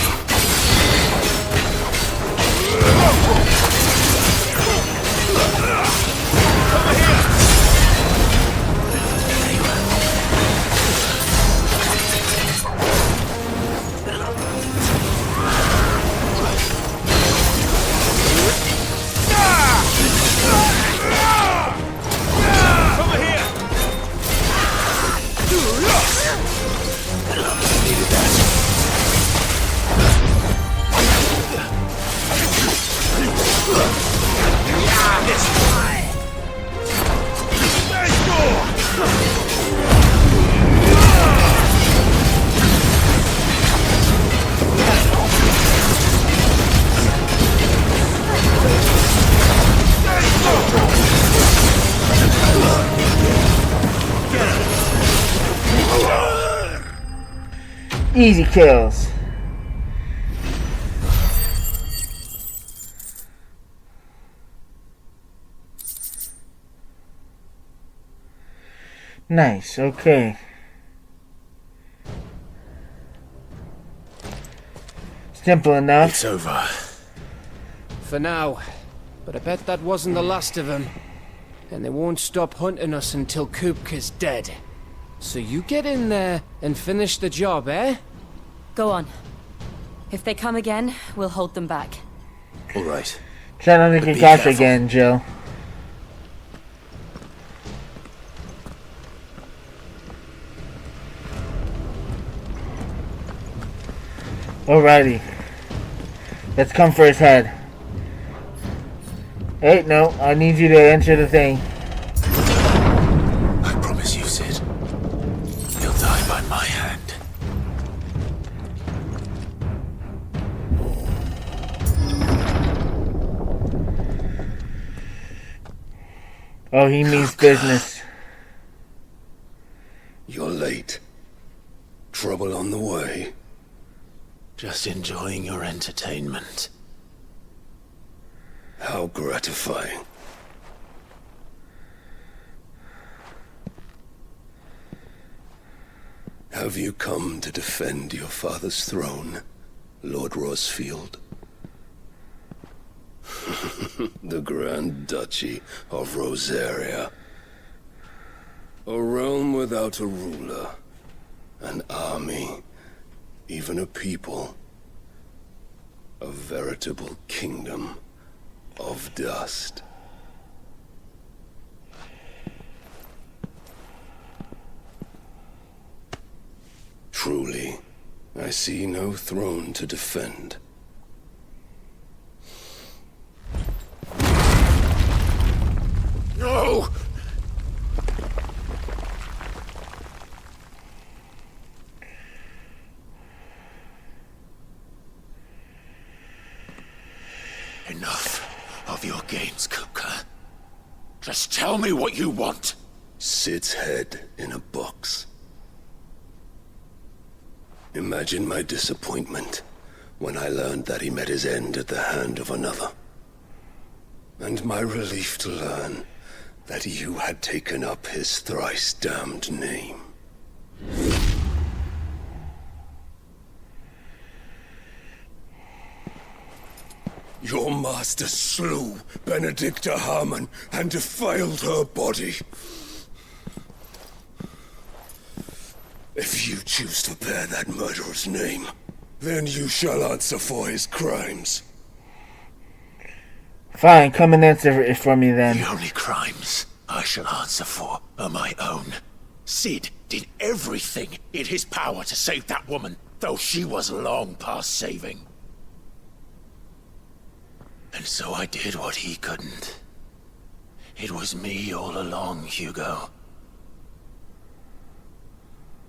Speaker 1: Easy kills. Nice, okay. Simple enough.
Speaker 3: It's over.
Speaker 8: For now. But I bet that wasn't the last of them. And they won't stop hunting us until Kupka's dead. So you get in there and finish the job, eh?
Speaker 7: Go on. If they come again, we'll hold them back.
Speaker 3: All right.
Speaker 1: Try not to get caught again, Jill. Alrighty. Let's come for his head. Hey, no, I need you to enter the thing.
Speaker 3: I promise you, Sid. He'll die by my hand.
Speaker 1: Oh, he means business.
Speaker 15: You're late. Trouble on the way.
Speaker 3: Just enjoying your entertainment.
Speaker 15: How gratifying. Have you come to defend your father's throne, Lord Rosfield? The Grand Duchy of Rosaria. A realm without a ruler, an army, even a people. A veritable kingdom of dust. Truly, I see no throne to defend.
Speaker 3: No! Enough of your games, Kupka. Just tell me what you want.
Speaker 15: Sid's head in a box. Imagine my disappointment when I learned that he met his end at the hand of another. And my relief to learn that you had taken up his thrice damned name. Your master slew Benedicta Harmon and defiled her body. If you choose to bear that murderer's name, then you shall answer for his crimes.
Speaker 1: Fine, come and answer it for me then.
Speaker 3: The only crimes I shall answer for are my own. Sid did everything in his power to save that woman, though she was long past saving. And so I did what he couldn't. It was me all along, Hugo.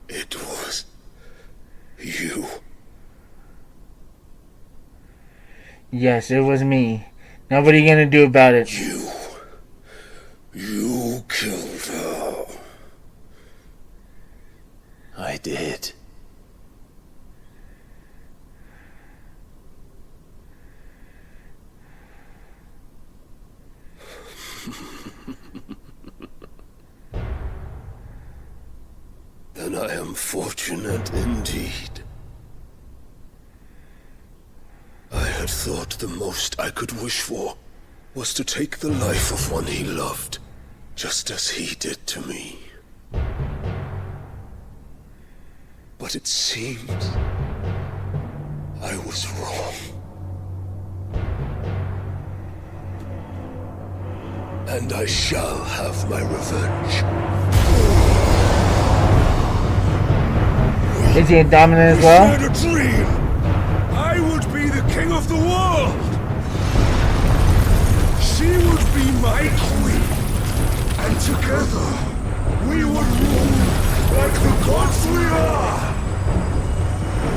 Speaker 15: It was you.
Speaker 1: Yes, it was me. Now what are you gonna do about it?
Speaker 15: You killed her.
Speaker 3: I did.
Speaker 15: Then I am fortunate indeed. I had thought the most I could wish for was to take the life of one he loved, just as he did to me. But it seems I was wrong. And I shall have my revenge.
Speaker 1: Is he a dominant as well?
Speaker 15: I had a dream. I would be the king of the world. She would be my queen. And together, we would rule like the gods we are.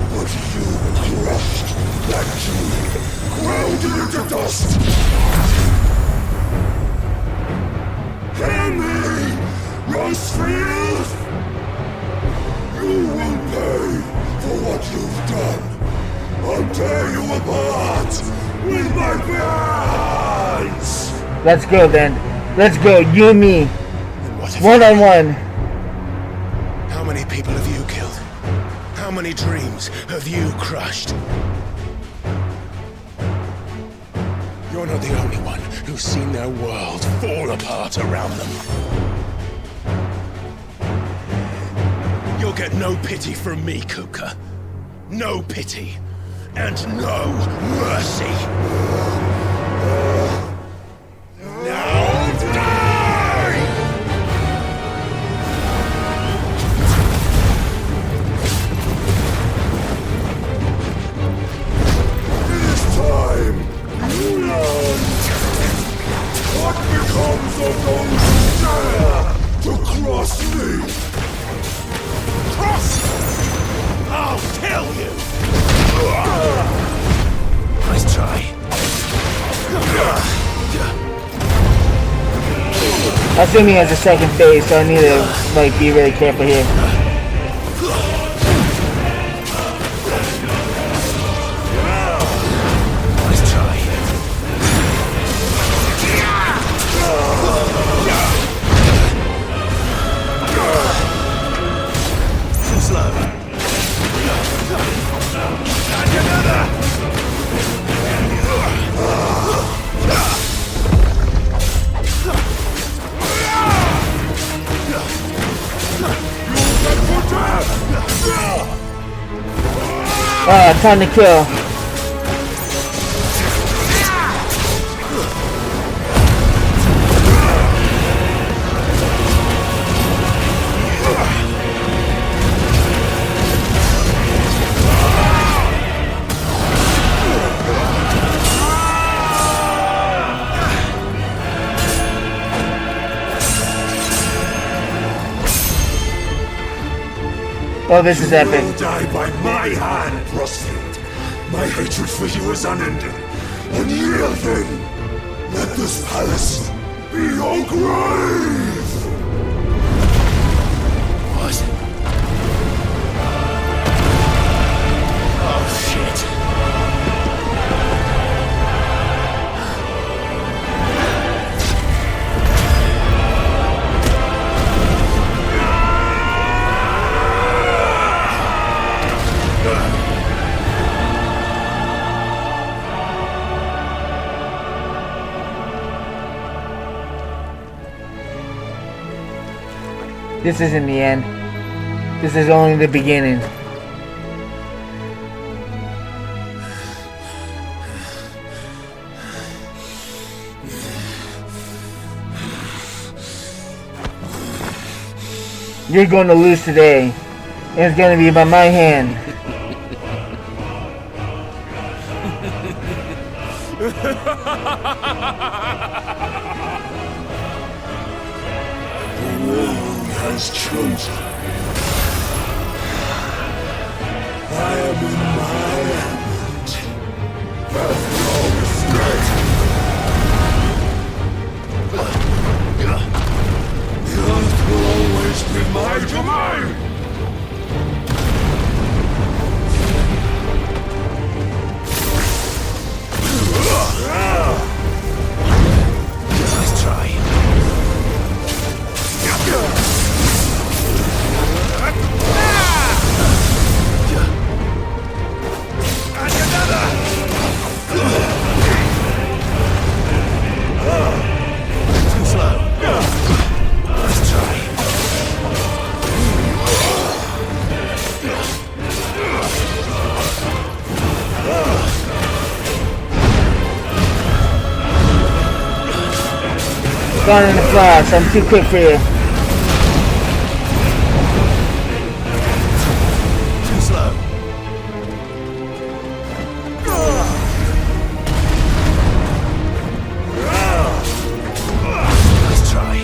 Speaker 15: But you crushed that dream, ground it into dust. Hear me, Rosefield! You will pay for what you've done. I'll tear you apart with my hands!
Speaker 1: Let's go then. Let's go, you and me. One on one.
Speaker 3: How many people have you killed? How many dreams have you crushed? You're not the only one who's seen their world fall apart around them. You'll get no pity from me, Kupka. No pity. And no mercy. Now die!
Speaker 15: It is time you learn what becomes of those who dare to cross me.
Speaker 3: Cross! I'll kill you! Nice try.
Speaker 1: Assuming he has a second phase, so I need to like be really careful here.
Speaker 14: Let's try. Too slow. And another.
Speaker 1: Time to kill. Oh, this is epic.
Speaker 15: You will die by my hand, Rosfield. My hatred for you is unending. Unreal then. Let this palace be your grave!
Speaker 14: What? Oh, shit.
Speaker 1: This isn't the end. This is only the beginning. You're going to lose today. And it's going to be by my hand.
Speaker 15: Has chosen. I am in my element. After all this night. The earth will always be my domain!
Speaker 14: Let's try.
Speaker 1: Gone in the flash. I'm too quick for you.
Speaker 14: Too slow. Let's try.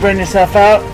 Speaker 1: burn yourself out.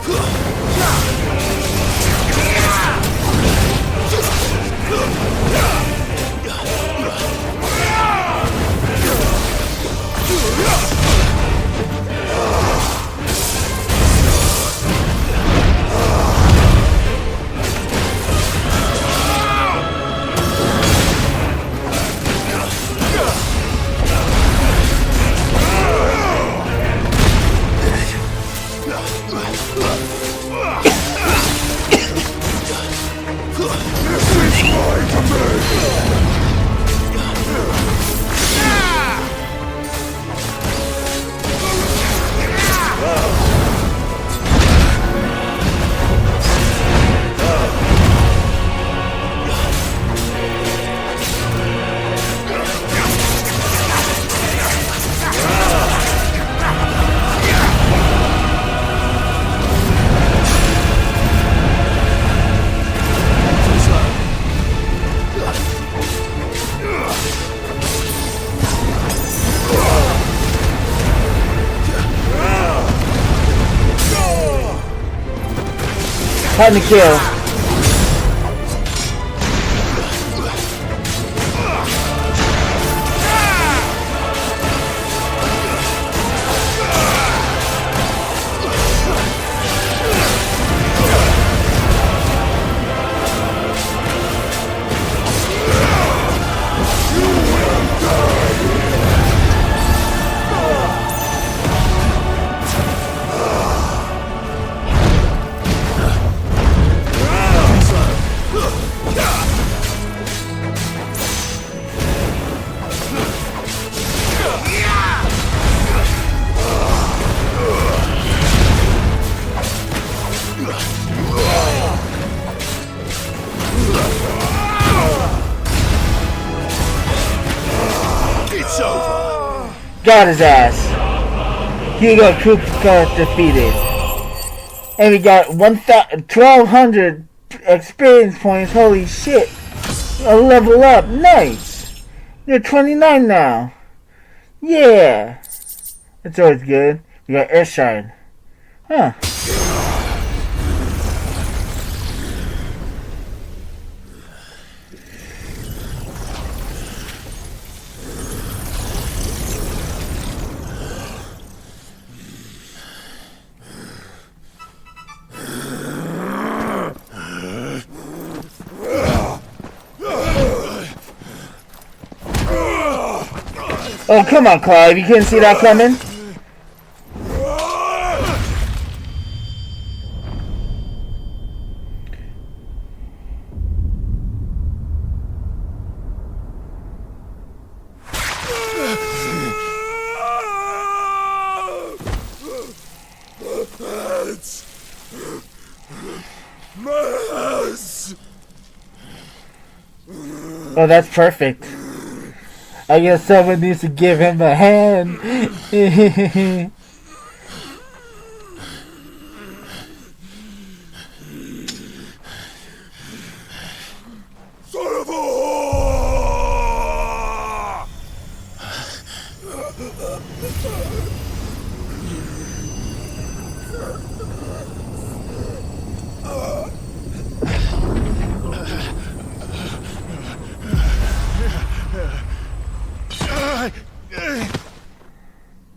Speaker 1: Time to kill. Got his ass. Hugo Kupka defeated. And we got 1,200 experience points. Holy shit. A level up. Nice. You're 29 now. Yeah. That's always good. We got Earthshard. Huh. Oh, come on, Clive. You couldn't see that coming? Oh, that's perfect. I guess someone needs to give him a hand.
Speaker 15: Son of a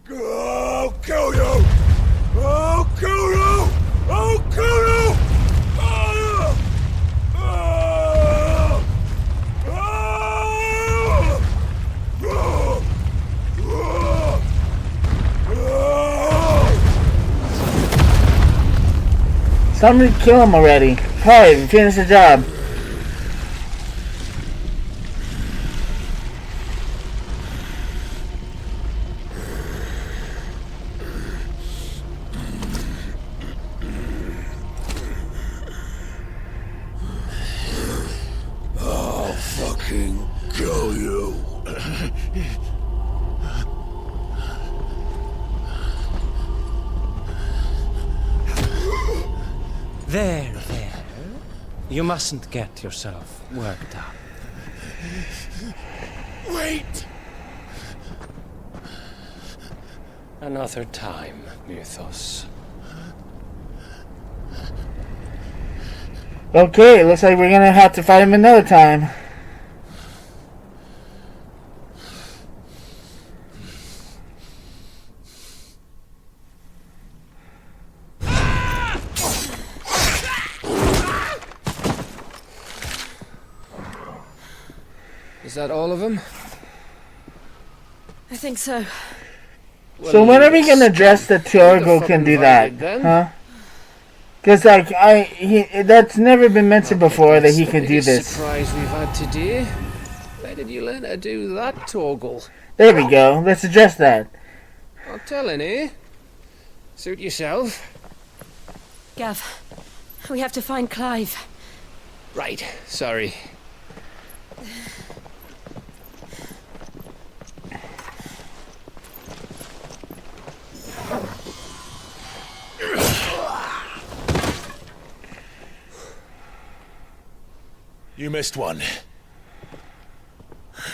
Speaker 15: I'll kill you! I'll kill you! I'll kill you!
Speaker 1: Somebody kill him already. Clive, finish the job.
Speaker 15: I'll fucking kill you.
Speaker 17: There. You mustn't get yourself worked up.
Speaker 15: Wait!
Speaker 17: Another time, Mythos.
Speaker 1: Okay, looks like we're gonna have to fight him another time.
Speaker 8: Is that all of them?
Speaker 7: I think so.
Speaker 1: So when are we gonna address that Hugo can do that, huh? Because like that's never been mentioned before that he can do this.
Speaker 8: Surprise we've had today. Where did you learn to do that, Toggle?
Speaker 1: There we go. Let's address that.
Speaker 8: Not telling, eh? Suit yourself.
Speaker 7: Gav, we have to find Clive.
Speaker 8: Right, sorry.
Speaker 3: You missed one.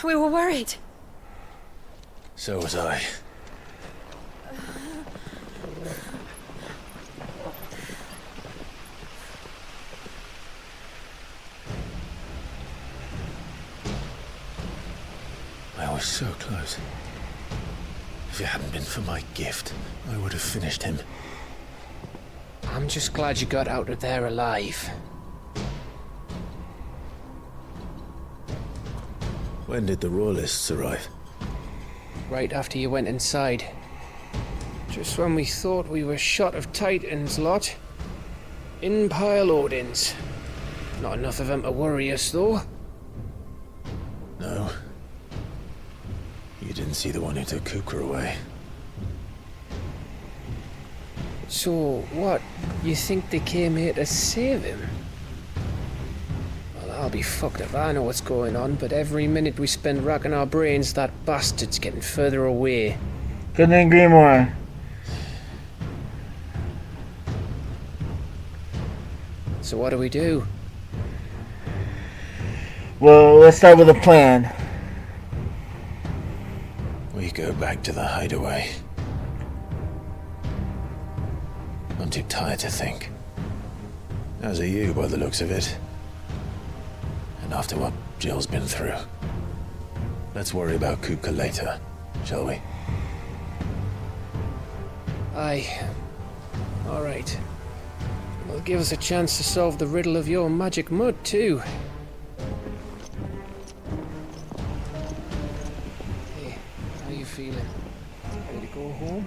Speaker 7: We were worried.
Speaker 3: So was I. I was so close. If it hadn't been for my gift, I would have finished him.
Speaker 8: I'm just glad you got out of there alive.
Speaker 3: When did the Royalists arrive?
Speaker 8: Right after you went inside. Just when we thought we were shot of Titans lot. In pile Odins. Not enough of them to worry us, though.
Speaker 3: No. You didn't see the one who took Kupka away.
Speaker 8: So, what? You think they came here to save him? Well, I'll be fucked if I know what's going on, but every minute we spend racking our brains, that bastard's getting further away.
Speaker 1: Couldn't agree more.
Speaker 8: So what do we do?
Speaker 1: Well, let's start with a plan.
Speaker 3: We go back to the hideaway. I'm too tired to think. As are you, by the looks of it. And after what Jill's been through. Let's worry about Kupka later, shall we?
Speaker 8: Aye. Alright. It'll give us a chance to solve the riddle of your magic mud, too. Hey, how you feeling? Ready to go home?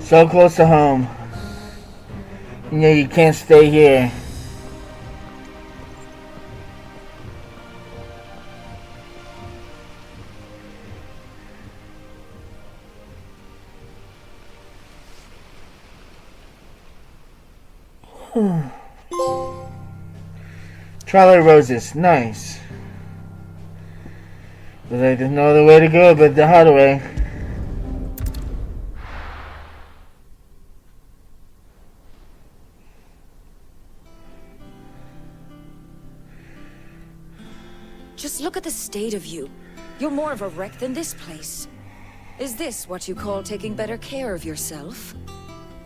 Speaker 1: So close to home. You know you can't stay here. Twilight Roses, nice. But there's no other way to go but the hideaway.
Speaker 10: Just look at the state of you. You're more of a wreck than this place. Is this what you call taking better care of yourself?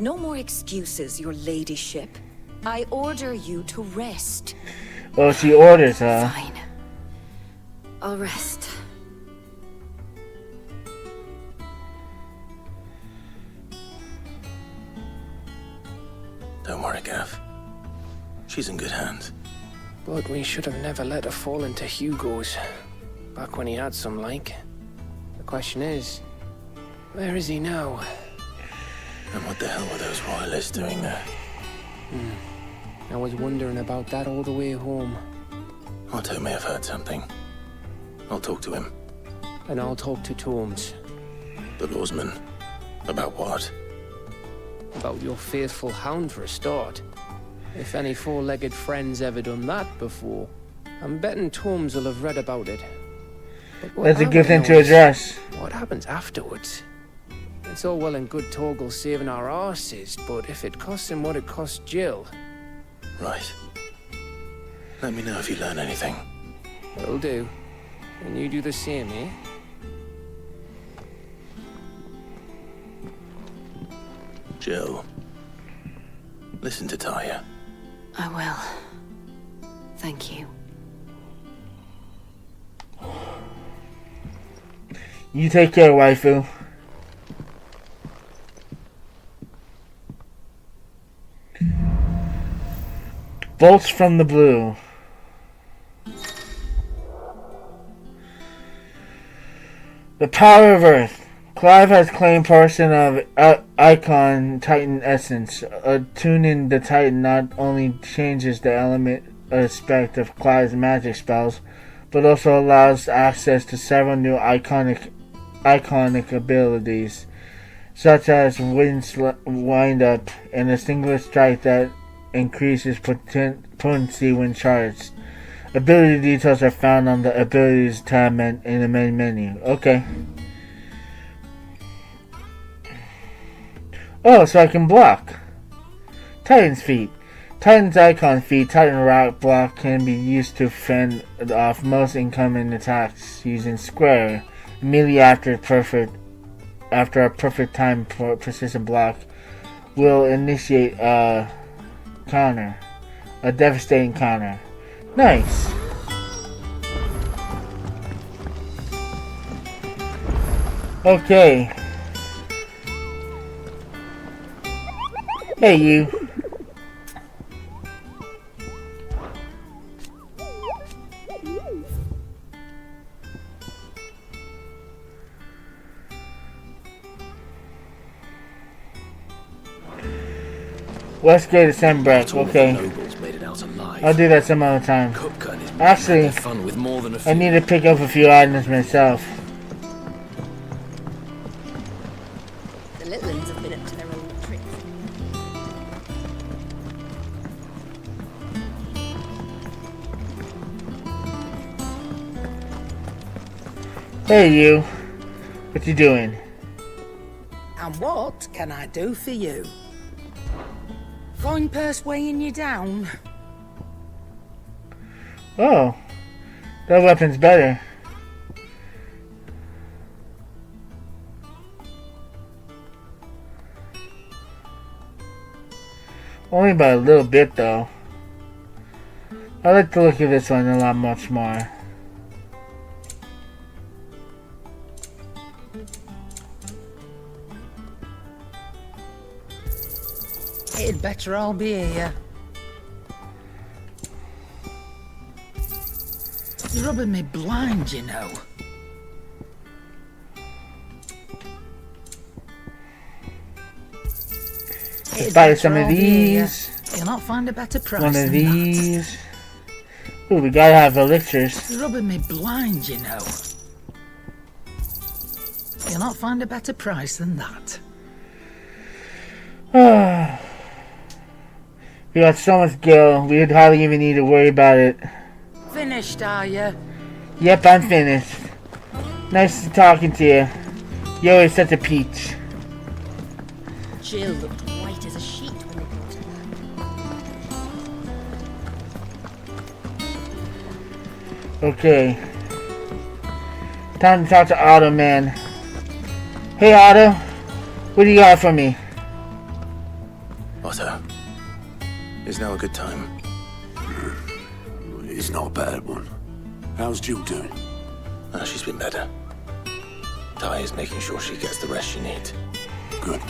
Speaker 10: No more excuses, your ladyship. I order you to rest.
Speaker 1: Oh, she orders, huh?
Speaker 10: Fine. I'll rest.
Speaker 3: Don't worry, Gav. She's in good hands.
Speaker 8: But we should have never let her fall into Hugo's. Back when he had some like. The question is, where is he now?
Speaker 3: And what the hell were those royalists doing there?
Speaker 8: I was wondering about that all the way home.
Speaker 3: Otto may have heard something. I'll talk to him.
Speaker 8: And I'll talk to Tomes.
Speaker 3: The lawsman. About what?
Speaker 8: About your faithful hound for a start. If any four-legged friend's ever done that before, I'm betting Tomes will have read about it. But
Speaker 1: that's a good thing to address.
Speaker 8: What happens afterwards? It's all well and good Torgal saving our arses, but if it costs him what it cost Jill...
Speaker 3: Right. Let me know if you learn anything.
Speaker 8: Will do. And you do the same, eh?
Speaker 3: Jill, listen to Taya.
Speaker 7: I will. Thank you.
Speaker 1: You take care, waifu. Bolts from the blue. The power of Earth. Clive has claimed portion of Icon Titan essence. Attuning the Titan not only changes the element aspect of Clive's magic spells, but also allows access to several new iconic abilities, such as Wind Up and a singular strike that increases potency when charged. Ability details are found on the Abilities tab in the main menu. Okay. Oh, so I can block. Titan's Feet. Titan's Icon Feet, Titan Rock Block can be used to fend off most incoming attacks using Square. Immediately after a perfect time for precision block will initiate a counter. A devastating counter. Nice. Okay. Hey, you. Let's get a embark. Okay. I'll do that some other time. Actually, I need to pick up a few items myself.
Speaker 18: The little ones have been up to their old tricks.
Speaker 1: Hey, you. What you doing?
Speaker 11: And what can I do for you? Coin purse weighing you down?
Speaker 1: Oh, that weapon's better. Only by a little bit, though. I like to look at this one a lot much more.
Speaker 11: It'd better all be here. You're rubbing me blind, you know.
Speaker 1: Let's buy some of these.
Speaker 11: You'll not find a better price
Speaker 1: One of
Speaker 11: than
Speaker 1: these. Ooh, we gotta have elixirs.
Speaker 11: You're rubbing me blind, you know. You'll not find a better price than that.
Speaker 1: We got so much gil, we would hardly even need to worry about it.
Speaker 11: Finished, are you?
Speaker 1: Yep, I'm finished. Nice talking to you. You're always such a peach.
Speaker 18: Jill looked white as a sheet when they brought her back.
Speaker 1: Okay. Time to talk to Otto, man. Hey, Otto. What do you got for me?
Speaker 3: Otto, is now a good time?
Speaker 5: It's not a bad one. How's Jill doing?
Speaker 3: She's been better. Ty is making sure she gets the rest she needs.
Speaker 5: Good.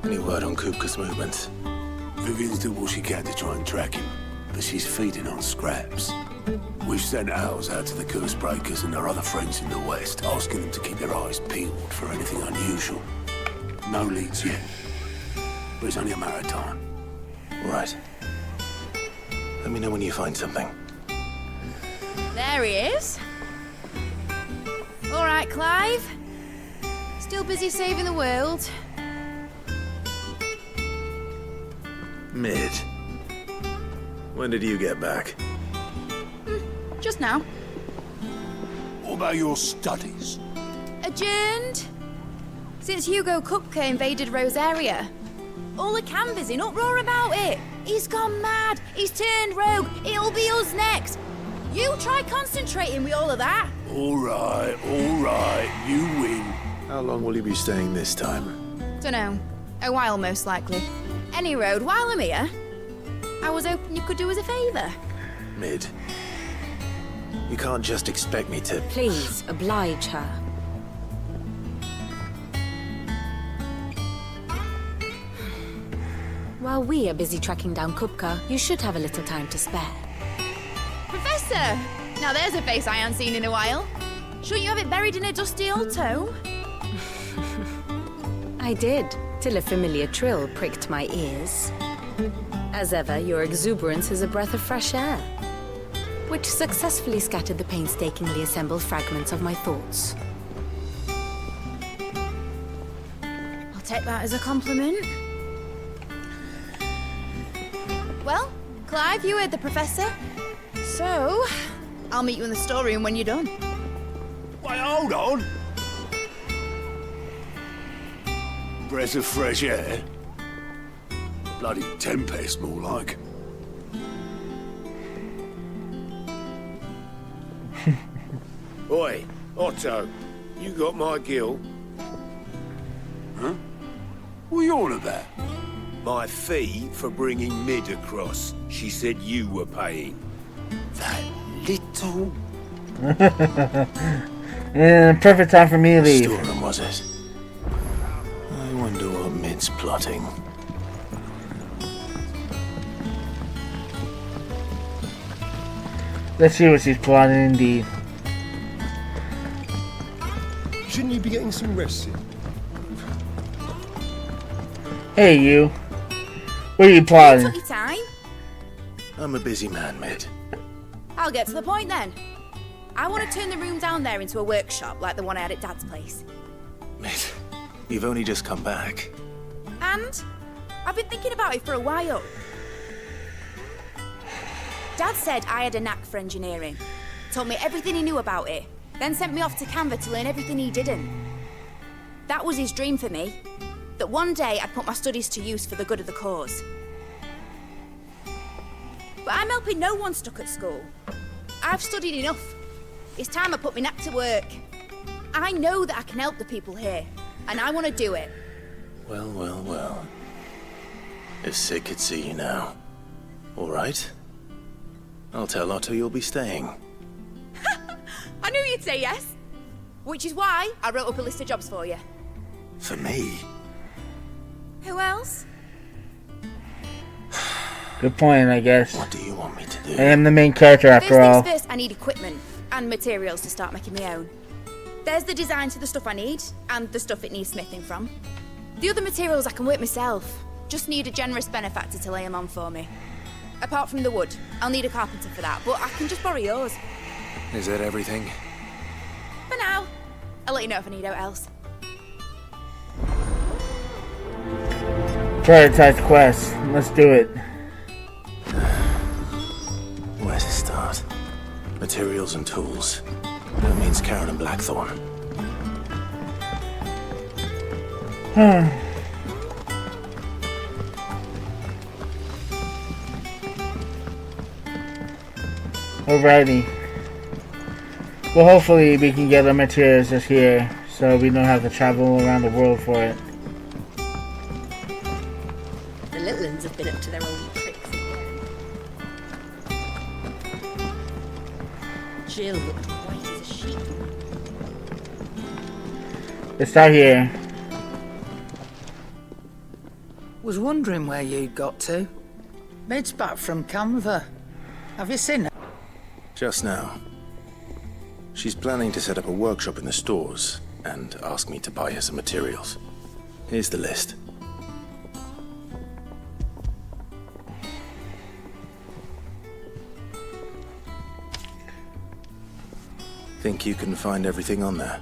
Speaker 3: Any word on Kupka's movements?
Speaker 5: Vivian's doing what she can to try and track him, but she's feeding on scraps. We've sent ours out to the Curse Breakers and our other friends in the West, asking them to keep their eyes peeled for anything unusual. No leads yet, but it's only a matter of time.
Speaker 3: Right. Let me know when you find something.
Speaker 18: There he is. All right, Clive. Still busy saving the world.
Speaker 3: Mid. When did you get back?
Speaker 18: Just now.
Speaker 5: What about your studies?
Speaker 18: Adjourned. Since Hugo Kupka invaded Rosaria. All the canvas in uproar about it. He's gone mad. He's turned rogue. It'll be us next. You try concentrating with all of that.
Speaker 5: All right, you win.
Speaker 3: How long will you be staying this time?
Speaker 18: Dunno. A while, most likely. Any road, while I'm here, I was hoping you could do us a favour.
Speaker 3: Mid, you can't just expect me to...
Speaker 12: Please, oblige her. While we are busy tracking down Kupka, you should have a little time to spare.
Speaker 18: Professor! Now there's a face I haven't seen in a while. Shouldn't you have it buried in a dusty old tome?
Speaker 12: I did, till a familiar trill pricked my ears. As ever, your exuberance is a breath of fresh air, which successfully scattered the painstakingly assembled fragments of my thoughts.
Speaker 18: I'll take that as a compliment. Well, Clive, you heard the Professor. So, I'll meet you in the storeroom when you're done.
Speaker 5: Wait, hold on! Breath of fresh air? Bloody tempest, more like.
Speaker 15: Oi, Otto, you got my gill?
Speaker 5: Huh? What are you on about?
Speaker 15: My fee for bringing Mid across. She said you were paying.
Speaker 5: That little...
Speaker 1: Yeah, perfect time for me to leave.
Speaker 3: Storeroom, was it? I wonder what Mid's plotting.
Speaker 1: Let's see what she's plotting indeed.
Speaker 2: Shouldn't you be getting some rest?
Speaker 1: Hey, you. What are you plotting?
Speaker 18: Took your time.
Speaker 3: I'm a busy man, Mid.
Speaker 18: I'll get to the point then. I want to turn the room down there into a workshop like the one I had at Dad's place.
Speaker 3: Mid, you've only just come back.
Speaker 18: And I've been thinking about it for a while. Dad said I had a knack for engineering. Told me everything he knew about it. Then sent me off to Canva to learn everything he didn't. That was his dream for me. That one day I'd put my studies to use for the good of the cause. But I'm helping no one stuck at school. I've studied enough. It's time I put my knack to work. I know that I can help the people here, and I want to do it.
Speaker 3: Well, well, well. If Sid could see you now. All right. I'll tell Otto you'll be staying.
Speaker 18: I knew you'd say yes. Which is why I wrote up a list of jobs for you.
Speaker 3: For me?
Speaker 18: Who else?
Speaker 1: Good point, I guess.
Speaker 3: What do you want me to do?
Speaker 1: I am the main character after all.
Speaker 18: First things first, I need equipment and materials to start making my own. There's the designs for the stuff I need, and the stuff it needs smithing from. The other materials I can work myself. Just need a generous benefactor to lay them on for me. Apart from the wood, I'll need a carpenter for that, but I can just borrow yours.
Speaker 3: Is that everything?
Speaker 18: For now. I'll let you know if I need out else.
Speaker 1: Prioritize quest. Let's do it.
Speaker 3: Where to start? Materials and tools. That means Karen and Blackthorn.
Speaker 1: Alrighty. Well, hopefully we can get our materials just here, so we don't have to travel around the world for it.
Speaker 4: The little ones have been up to their old tricks again. Jill looked white as a sheet.
Speaker 1: Let's start here.
Speaker 11: Was wondering where you'd got to. Mid's back from Canva. Have you seen her?
Speaker 3: Just now. She's planning to set up a workshop in the stores and ask me to buy her some materials. Here's the list. Think you can find everything on there?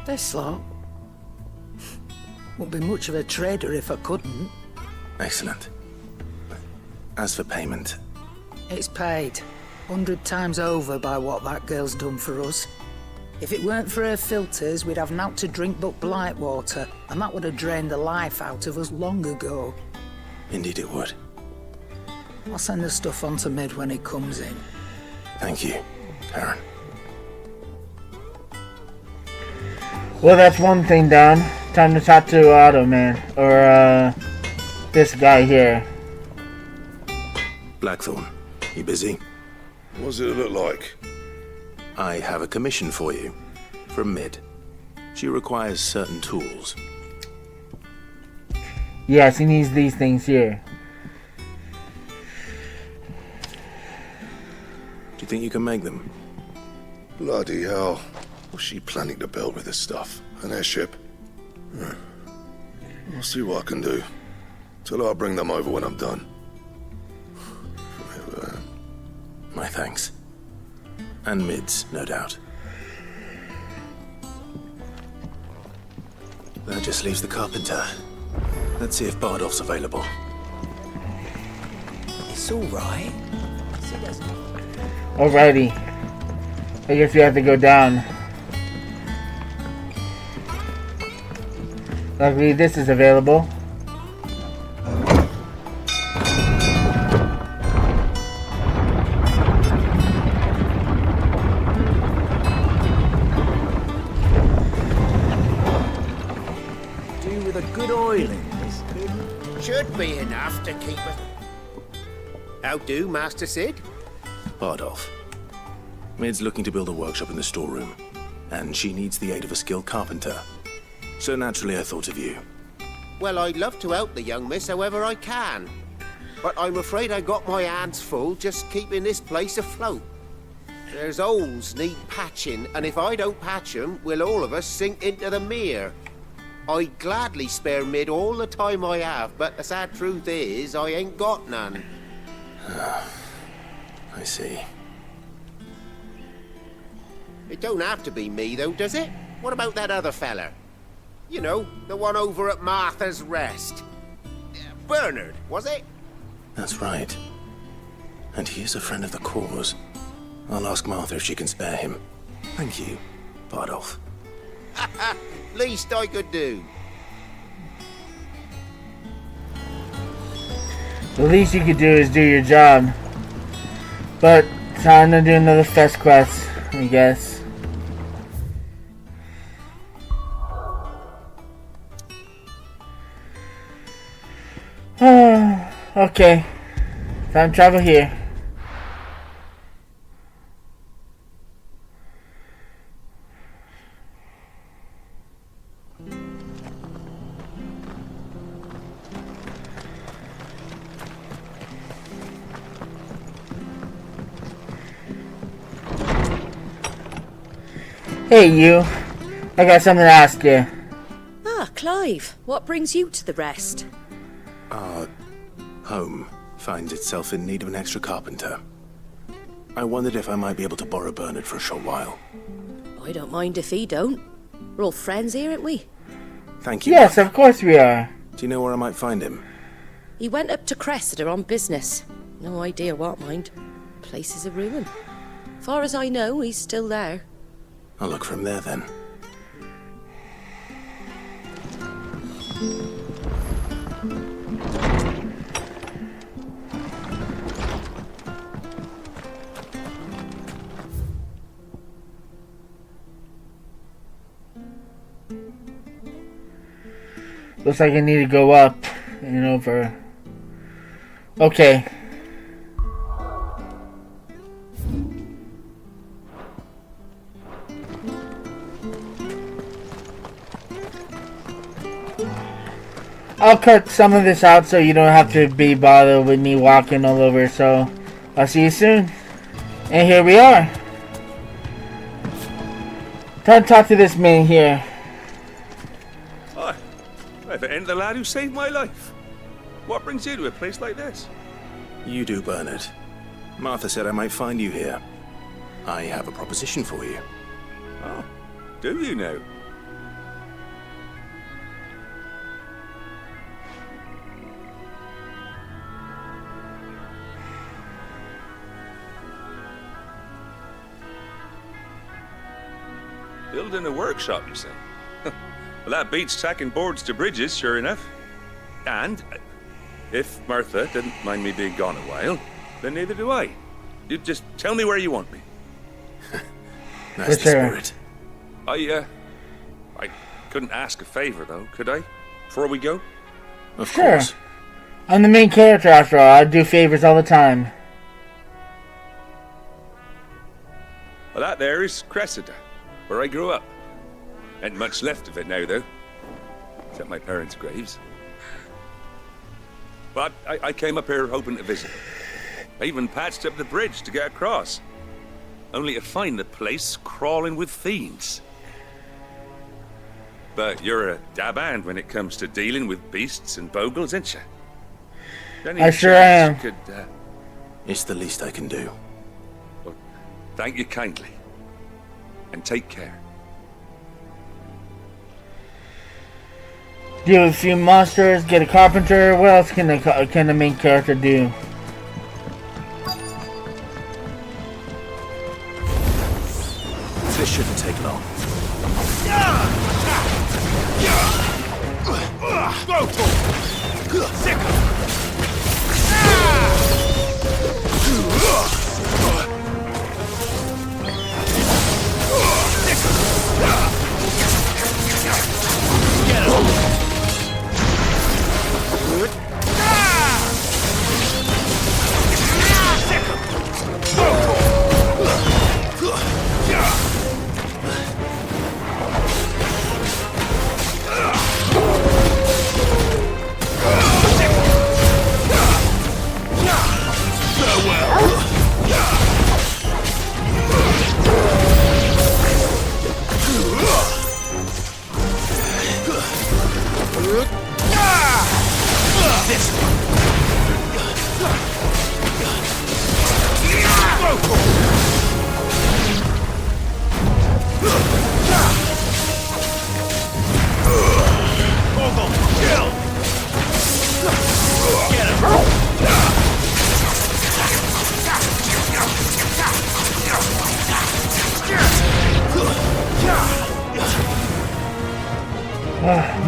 Speaker 11: This lot. Wouldn't be much of a trader if I couldn't.
Speaker 3: Excellent. As for payment...
Speaker 11: It's paid. 100 times over by what that girl's done for us. If it weren't for her filters, we'd have naught to drink but blight water, and that would have drained the life out of us long ago.
Speaker 3: Indeed it would.
Speaker 11: I'll send the stuff on to Mid when it comes in.
Speaker 3: Thank you, Karen.
Speaker 1: Well, that's one thing done. Time to talk to Otto, man. Or, this guy here.
Speaker 3: Blackthorn, you busy?
Speaker 15: What does it look like?
Speaker 3: I have a commission for you. From Mid. She requires certain tools.
Speaker 1: Yes, he needs these things here.
Speaker 3: Do you think you can make them?
Speaker 15: Bloody hell. What's she planning to build with this stuff? An airship? I'll see what I can do. Tell her I'll bring them over when I'm done.
Speaker 3: My thanks. And Mid's, no doubt. That just leaves the carpenter. Let's see if Bardolph's available.
Speaker 9: It's all right.
Speaker 1: Alrighty. I guess we have to go down. Luckily, this is available.
Speaker 9: Do with a good oiling. Should be enough to keep us. How do, Master Sid?
Speaker 3: Bardolph. Mid's looking to build a workshop in the storeroom, and she needs the aid of a skilled carpenter. So naturally I thought of you.
Speaker 9: Well, I'd love to help the young miss however I can. But I'm afraid I got my hands full just keeping this place afloat. There's holes need patching, and if I don't patch them, we'll all of us sink into the mere. I'd gladly spare Mid all the time I have, but the sad truth is, I ain't got none.
Speaker 3: I see.
Speaker 9: It don't have to be me, though, does it? What about that other fella? You know, the one over at Martha's Rest. Bernard, was it?
Speaker 3: That's right. And he is a friend of the cause. I'll ask Martha if she can spare him. Thank you, Bardolph.
Speaker 9: Least I could do.
Speaker 1: The least you could do is do your job. But time to do another fest quest, I guess. Okay. Time travel here. Hey, you. I got something to ask you.
Speaker 19: Ah, Clive. What brings you to the Rest?
Speaker 3: Our home finds itself in need of an extra carpenter. I wondered if I might be able to borrow Bernard for a short while.
Speaker 19: I don't mind if he don't. We're all friends here, aren't we?
Speaker 3: Thank you.
Speaker 1: Yes, of course we are.
Speaker 3: Do you know where I might find him?
Speaker 19: He went up to Cressida on business. No idea what, mind. Place is a ruin. Far as I know, he's still there.
Speaker 3: I'll look from there then.
Speaker 1: Looks like I need to go up and over. Okay. I'll cut some of this out so you don't have to be bothered with me walking all over, so I'll see you soon. And here we are. Time to talk to this man here.
Speaker 20: Hi. If it ain't the lad who saved my life. What brings you to a place like this?
Speaker 3: You do, Bernard. Martha said I might find you here. I have a proposition for you.
Speaker 20: Oh, do you now? Building a workshop, you say? Well, that beats tacking boards to bridges, sure enough. And if Martha didn't mind me being gone a while, then neither do I. You just tell me where you want me.
Speaker 3: That's the spirit.
Speaker 20: I couldn't ask a favor, though, could I? Before we go?
Speaker 14: Of
Speaker 1: Sure.
Speaker 14: course.
Speaker 1: I'm the main character after all. I do favors all the time.
Speaker 20: Well, that there is Cressida, where I grew up. Ain't much left of it now, though. Except my parents' graves. But I came up here hoping to visit. I even patched up the bridge to get across. Only to find the place crawling with fiends. But you're a dab hand when it comes to dealing with beasts and bogles, ain't you? Any
Speaker 1: I sure
Speaker 20: chance
Speaker 1: am.
Speaker 20: you could,
Speaker 3: It's the least I can do.
Speaker 20: well, thank you kindly. And take care.
Speaker 1: Deal with a few monsters, get a carpenter. What else can the main character do?
Speaker 3: This shouldn't take long.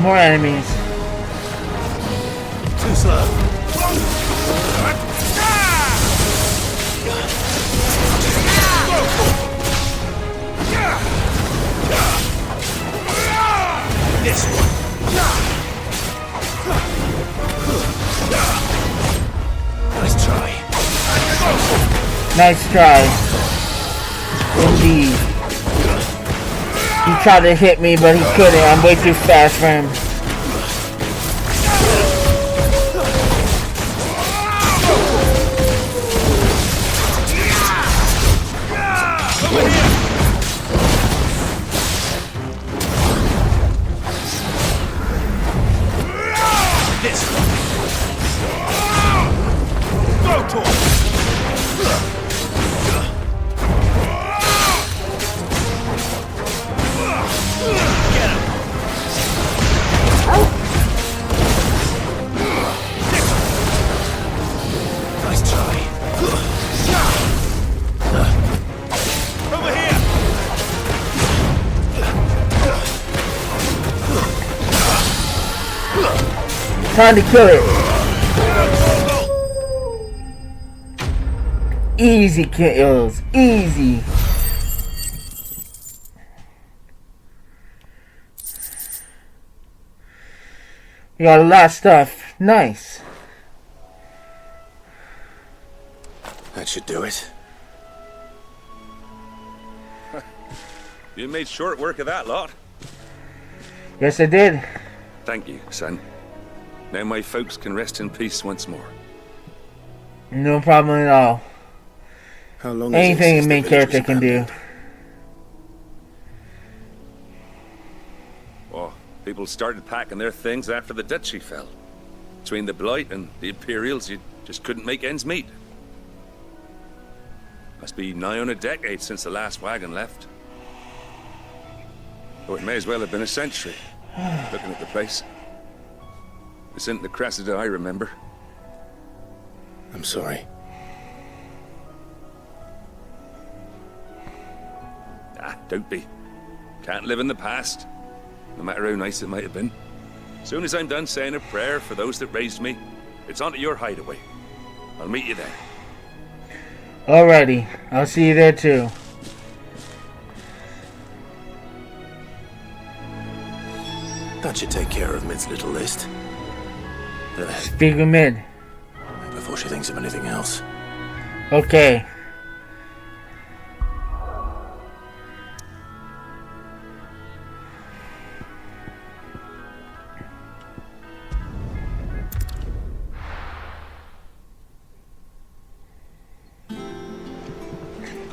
Speaker 1: More enemies.
Speaker 3: Too slow. This one. Nice try.
Speaker 1: Nice try. Indeed. He tried to hit me, but he couldn't. I'm way too fast for him. Time to kill it. Easy kills. Easy. We got a lot of stuff. Nice.
Speaker 3: That should do it.
Speaker 20: You made short work of that lot.
Speaker 1: Yes, I did.
Speaker 20: Thank you, son. Now my folks can rest in peace once more.
Speaker 1: No problem at all.
Speaker 3: How long
Speaker 1: Anything a
Speaker 3: is it
Speaker 1: main
Speaker 3: since the village
Speaker 1: character
Speaker 3: was
Speaker 1: can do.
Speaker 3: abandoned?
Speaker 20: Oh, people started packing their things after the duchy fell. Between the Blight and the Imperials, you just couldn't make ends meet. Must be nigh on a decade since the last wagon left. Oh, it may as well have been a century, looking at the place. This isn't the Cressida I remember.
Speaker 3: I'm sorry.
Speaker 20: Ah, don't be. Can't live in the past, no matter how nice it might have been. Soon as I'm done saying a prayer for those that raised me, it's on to your hideaway. I'll meet you there.
Speaker 1: Alrighty. I'll see you there too.
Speaker 3: That should take care of Mid's little list.
Speaker 1: Speak with Mid.
Speaker 3: Before she thinks of anything else.
Speaker 1: Okay.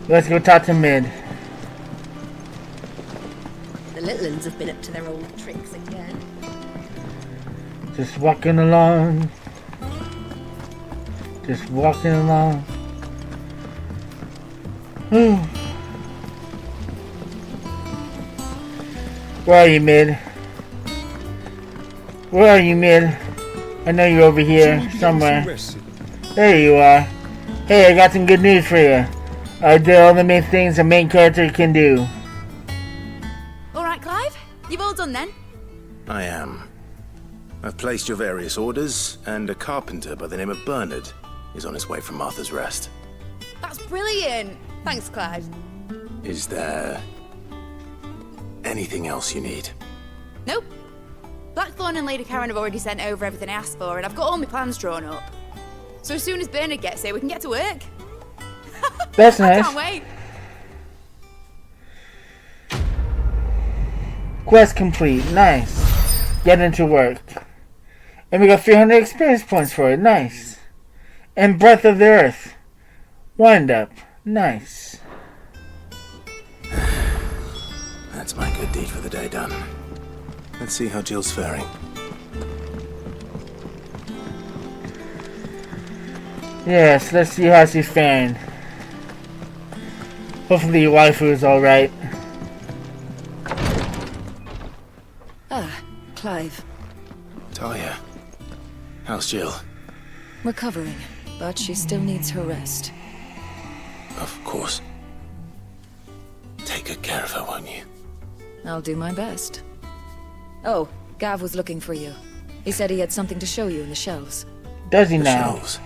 Speaker 1: Let's go talk to Mid.
Speaker 4: The little ones have been up to their old tricks again.
Speaker 1: Just walking along. Just walking along. Where are you, Mid? Where are you, Mid? I know you're over here somewhere. There you are. Hey, I got some good news for you. I did all the main things a main character can do.
Speaker 18: Alright, Clive? You've all done then?
Speaker 3: I am. I've placed your various orders, and a carpenter by the name of Bernard is on his way from Martha's Rest.
Speaker 18: That's brilliant! Thanks, Clive.
Speaker 3: Is there anything else you need?
Speaker 18: Nope. Blackthorn and Lady Karen have already sent over everything I asked for, and I've got all my plans drawn up. So as soon as Bernard gets here, we can get to work.
Speaker 1: That's nice.
Speaker 18: I can't wait.
Speaker 1: Quest complete. Nice. Get into work. And we got 300 experience points for it. Nice. And Breath of the Earth. Wind up. Nice.
Speaker 3: That's my good deed for the day done. Let's see how Jill's faring.
Speaker 1: Yes, let's see how she's faring. Hopefully your waifu is alright.
Speaker 10: Ah, Clive.
Speaker 3: Talia. How's Jill?
Speaker 10: Recovering, but she still needs her rest.
Speaker 3: Of course. Take good care of her, won't you?
Speaker 10: I'll do my best. Oh, Gav was looking for you. He said he had something to show you in the shelves.
Speaker 1: Does he
Speaker 3: The
Speaker 1: now?
Speaker 3: shelves?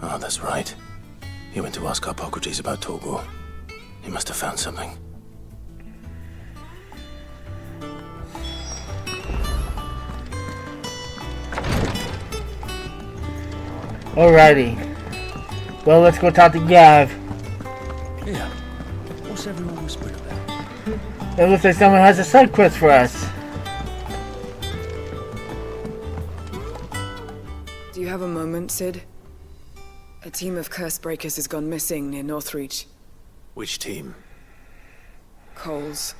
Speaker 3: Oh, that's right. He went to ask Harpocrates about Torgor. He must have found something.
Speaker 1: Alrighty. Well, let's go talk to Gav.
Speaker 14: Yeah. What's everyone whispering about?
Speaker 1: It looks like someone has a side quest for us.
Speaker 21: Do you have a moment, Sid? A team of curse breakers has gone missing near Northreach.
Speaker 3: Which team?
Speaker 21: Coles.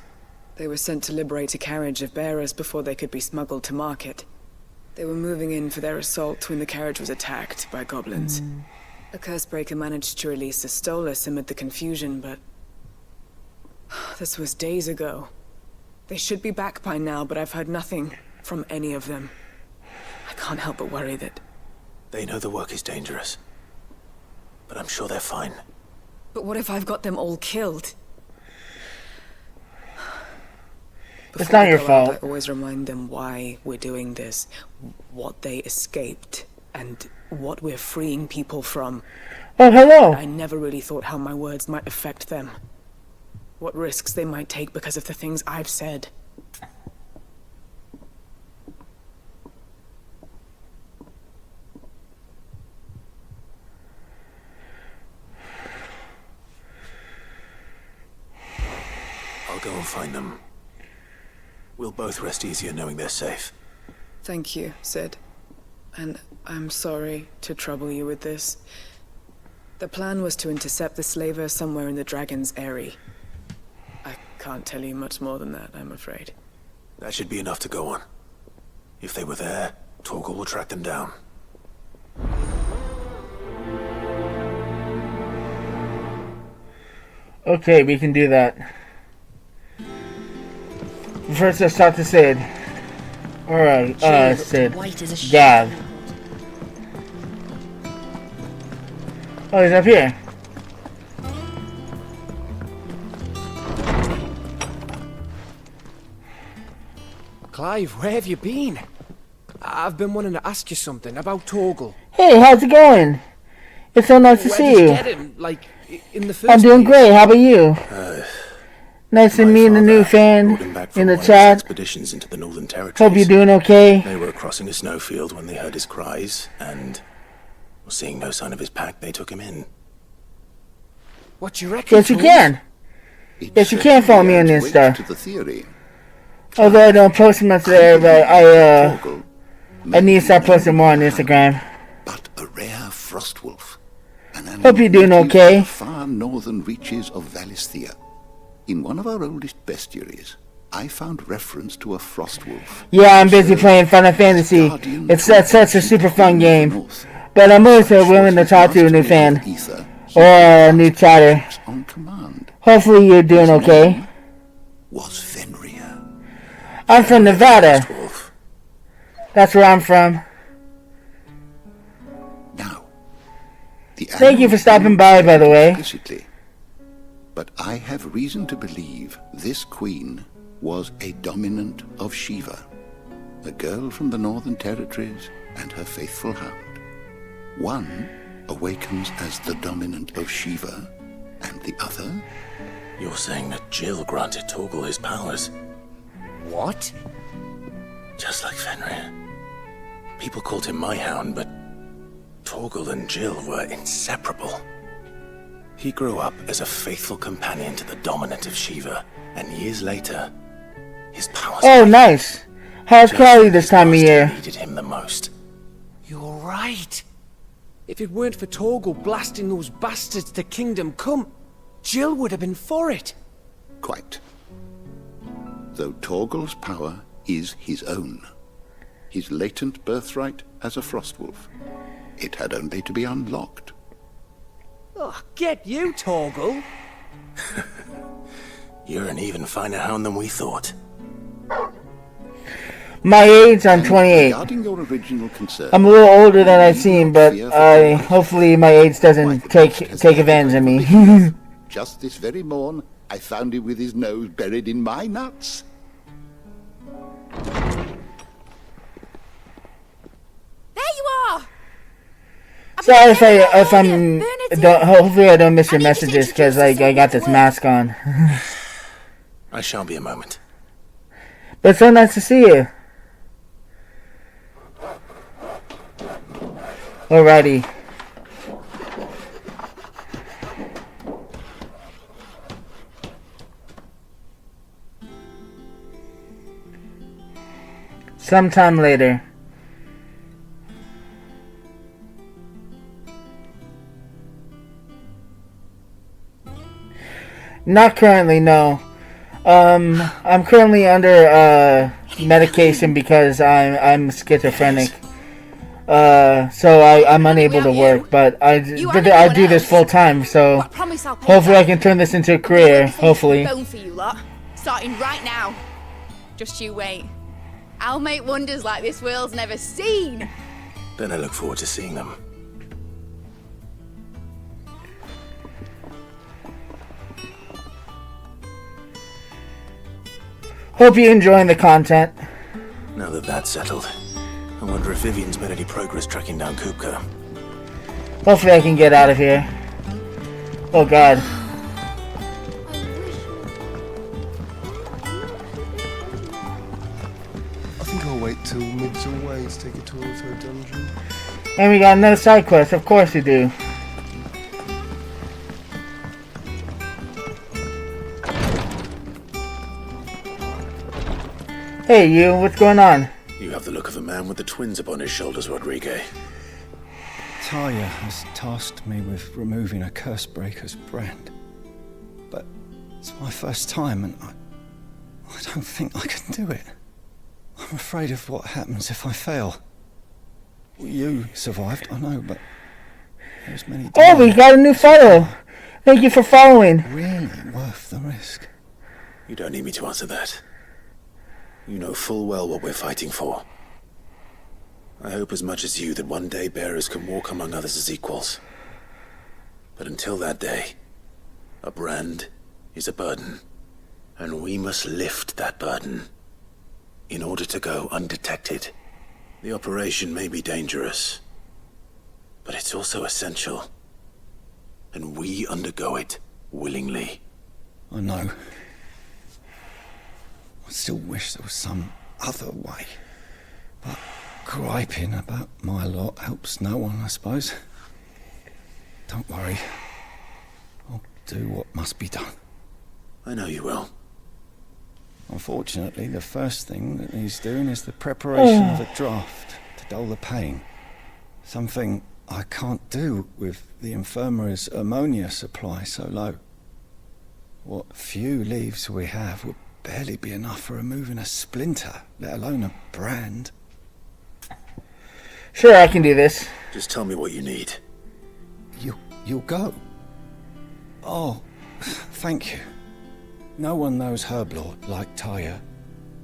Speaker 21: They were sent to liberate a carriage of bearers before they could be smuggled to market. They were moving in for their assault when the carriage was attacked by goblins. A curse breaker managed to release a Stolas amid the confusion, but... this was days ago. They should be back by now, but I've heard nothing from any of them. I can't help but worry that...
Speaker 3: They know the work is dangerous. But I'm sure they're fine.
Speaker 21: But what if I've got them all killed?
Speaker 1: It's not your fault.
Speaker 21: I always remind them why we're doing this, what they escaped, and what we're freeing people from.
Speaker 1: Oh, hello!
Speaker 21: I never really thought how my words might affect them. What risks they might take because of the things I've said.
Speaker 3: I'll go and find them. We'll both rest easier knowing they're safe.
Speaker 21: Thank you, Sid. And I'm sorry to trouble you with this. The plan was to intercept the slaver somewhere in the Dragon's Eyrie. I can't tell you much more than that, I'm afraid.
Speaker 3: That should be enough to go on. If they were there, Torgor will track them down.
Speaker 1: Okay, we can do that. First, let's talk to Sid. Alright, Sid. Gav. Oh, he's up here.
Speaker 8: Clive, where have you been? I've been wanting to ask you something about Torgor.
Speaker 1: Hey, how's it going? It's so nice to see you.
Speaker 8: Where did you get him? Like, in the first
Speaker 1: I'm doing
Speaker 8: place?
Speaker 1: great, how about you? Nice to meet a new fan in the chat.
Speaker 3: Expeditions into the Northern Territories.
Speaker 1: Hope you're doing okay.
Speaker 3: They were crossing a snowfield when they heard his cries, and seeing no sign of his pack, they took him in.
Speaker 14: What you reckon?
Speaker 1: Yes, you can. Yes, you can follow me on Insta.
Speaker 13: To the theory.
Speaker 1: Although I don't post much there, but I need to start posting more on Instagram.
Speaker 13: But a rare frostwolf.
Speaker 1: Hope you're doing okay.
Speaker 13: The far northern reaches of Valisthea. In one of our oldest bestiaries, I found reference to a frostwolf.
Speaker 1: Yeah, I'm busy playing Final Fantasy. It's such a super fun game. But I'm also willing to talk to a new fan. Or a new chatter. Hopefully you're doing okay.
Speaker 13: Was Fenrir.
Speaker 1: I'm from Nevada. That's where I'm from. Thank you for stopping by the way.
Speaker 13: Implicitly. But I have reason to believe this queen was a dominant of Shiva, a girl from the Northern Territories and her faithful hound. One awakens as the dominant of Shiva, and the other...
Speaker 3: You're saying that Jill granted Torgal his powers?
Speaker 14: What?
Speaker 3: Just like Fenrir. People called him my hound, but Torgal and Jill were inseparable. He grew up as a faithful companion to the dominant of Shiva, and years later, his powers...
Speaker 1: Oh, nice. How's Callie this time of year?
Speaker 3: Needed him the most.
Speaker 14: You're right. If it weren't for Torgal blasting those bastards to Kingdom Come, Jill would have been for it.
Speaker 13: Quite. Though Torgal's power is his own. His latent birthright as a frostwolf. It had only to be unlocked.
Speaker 14: Oh, get you, Torgal.
Speaker 3: You're an even finer hound than we thought.
Speaker 1: My age, I'm 28.
Speaker 13: Regarding your original concern,
Speaker 1: I'm a little older than I seem, but hopefully my age doesn't take advantage of me.
Speaker 13: Just this very morn, I found him with his nose buried in my nuts.
Speaker 18: There you are!
Speaker 1: Sorry if I'm hopefully I don't miss your messages because I got this mask on.
Speaker 3: I shall be a moment.
Speaker 1: But it's so nice to see you. Alrighty. Sometime later. Not currently, no. I'm currently under medication because I'm schizophrenic. So I'm unable to work, but I do this full time, so hopefully I can turn this into a career, hopefully.
Speaker 18: Bone for you lot, starting right now. Just you wait. I'll make wonders like this world's never seen.
Speaker 3: Then I look forward to seeing them.
Speaker 1: Hope you're enjoying the content.
Speaker 3: Now that that's settled, I wonder if Vivian's made any progress tracking down Kupka.
Speaker 1: Hopefully I can get out of here. Oh god.
Speaker 2: I think I'll wait till mid's away to take a tour of her dungeon.
Speaker 1: And we got another side quest, of course we do. Hey you, what's going on?
Speaker 3: You have the look of a man with the twins upon his shoulders, Rodrigue.
Speaker 22: Talia has tasked me with removing a Cursebreaker's brand. But it's my first time and I don't think I can do it. I'm afraid of what happens if I fail. You survived, I know, but there's many...
Speaker 1: Oh, we got a new follow! Thank you for following.
Speaker 22: Really worth the risk.
Speaker 3: You don't need me to answer that. You know full well what we're fighting for. I hope as much as you that one day bearers can walk among others as equals. But until that day, a brand is a burden, and we must lift that burden in order to go undetected. The operation may be dangerous, but it's also essential, and we undergo it willingly.
Speaker 22: I know. still wish there was some other way. But griping about my lot helps no one, I suppose. Don't worry. I'll do what must be done.
Speaker 3: I know you will.
Speaker 22: Unfortunately, the first thing that needs doing is the preparation of a draft to dull the pain. Something I can't do with the infirmary's ammonia supply so low. What few leaves we have would barely be enough for removing a splinter, let alone a brand.
Speaker 1: Sure, I can do this.
Speaker 3: Just tell me what you need.
Speaker 22: You'll go? Oh, thank you. No one knows Herblord like Taya,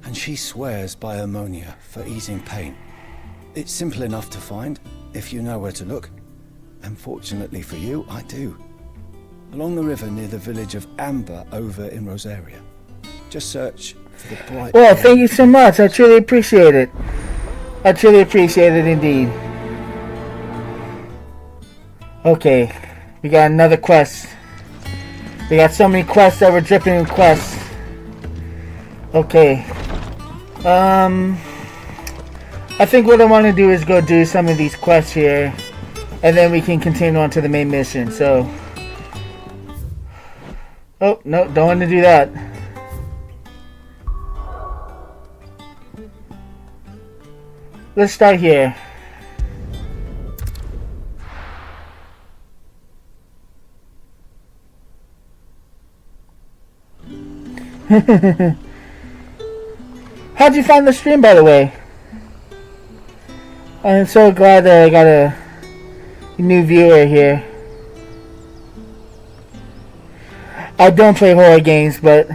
Speaker 22: and she swears by ammonia for easing pain. It's simple enough to find, if you know where to look. And fortunately for you, I do. Along the river near the village of Amber over in Rosaria. Just search for the bright...
Speaker 1: Well, thank you so much. I truly appreciate it. I truly appreciate it indeed. Okay, we got another quest. We got so many quests that we're dripping in quests. Okay. I think what I want to do is go do some of these quests here. And then we can continue on to the main mission, so... Oh, no, don't want to do that. Let's start here. How'd you find the stream, by the way? I'm so glad that I got a new viewer here. I don't play horror games, but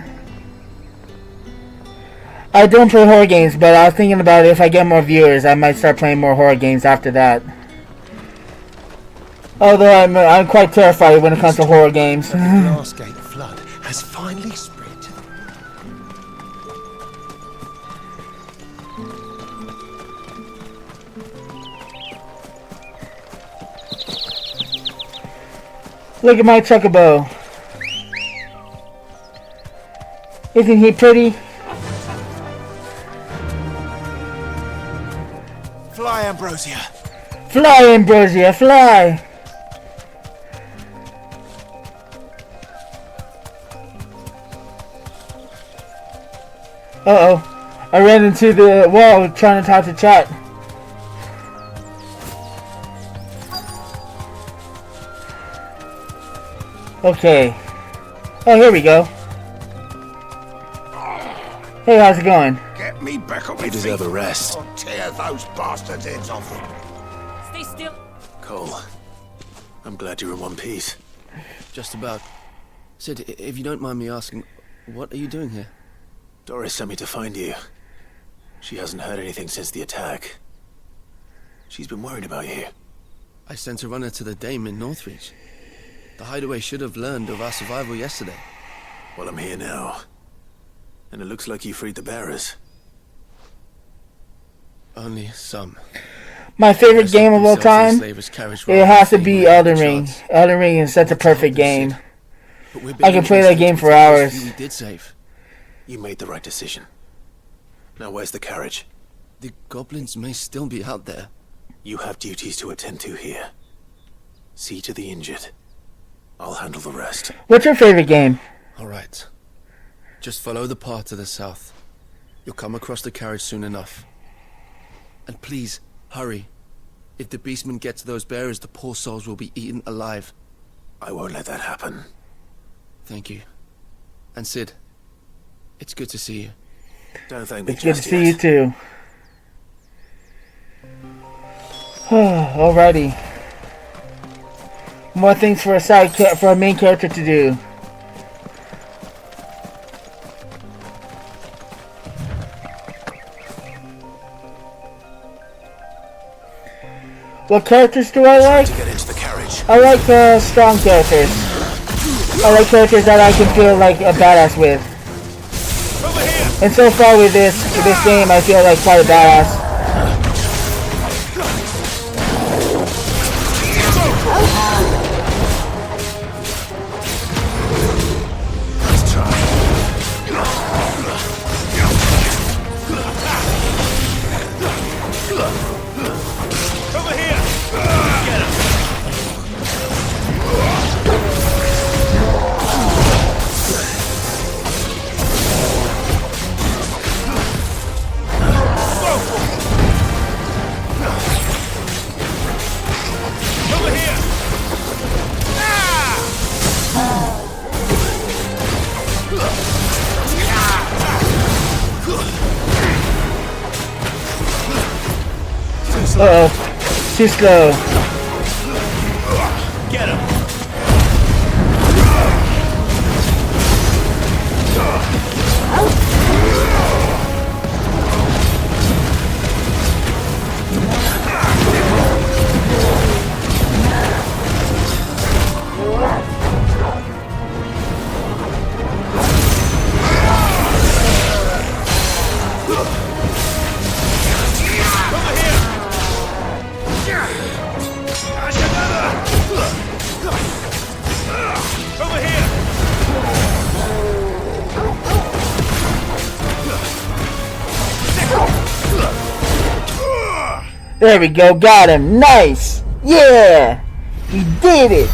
Speaker 1: I was thinking about if I get more viewers, I might start playing more horror games after that. Although I'm quite terrified when it comes to horror games.
Speaker 2: The Glassgate flood has finally spread.
Speaker 1: Look at my chocobo. Isn't he pretty?
Speaker 2: Fly, Ambrosia.
Speaker 1: Fly, Ambrosia, fly. Uh-oh. I ran into the wall trying to talk to chat. Okay. Oh, here we go. Hey, how's it going?
Speaker 5: Get me back on my
Speaker 3: You deserve a rest.
Speaker 5: I'll tear those bastards' heads off.
Speaker 7: Stay still.
Speaker 3: Cole, I'm glad you're in one piece.
Speaker 6: Just about. Sid, if you don't mind me asking, what are you doing here?
Speaker 3: Doris sent me to find you. She hasn't heard anything since the attack. She's been worried about you.
Speaker 6: I sent a runner to the Dame in Northreach. The hideaway should have learned of our survival yesterday.
Speaker 3: Well, I'm here now. And it looks like you freed the bearers.
Speaker 6: Only some.
Speaker 1: My favorite game of all time? It has to be Elden Ring. Elden Ring is such a perfect game. I can play that game for hours.
Speaker 6: We did save.
Speaker 3: You made the right decision. Now where's the carriage?
Speaker 6: The goblins may still be out there.
Speaker 3: You have duties to attend to here. See to the injured. I'll handle the rest.
Speaker 1: What's your favorite game?
Speaker 6: All right. Just follow the path to the south. You'll come across the carriage soon enough. And please, hurry. If the beastmen get to those bearers, the poor souls will be eaten alive.
Speaker 3: I won't let that happen.
Speaker 6: Thank you. And Sid, it's good to see you.
Speaker 3: Don't thank me
Speaker 1: It's good to
Speaker 3: just
Speaker 1: see
Speaker 3: yet.
Speaker 1: you too. Alrighty. More things for a main character to do. What characters do I like?
Speaker 3: To get into the carriage.
Speaker 1: I like strong characters. I like characters that I can feel like a badass with. And so far with this game, I feel like quite a badass. Uh-oh. Too slow.
Speaker 9: Get him.
Speaker 1: There we go, got him. Nice. Yeah, he did it.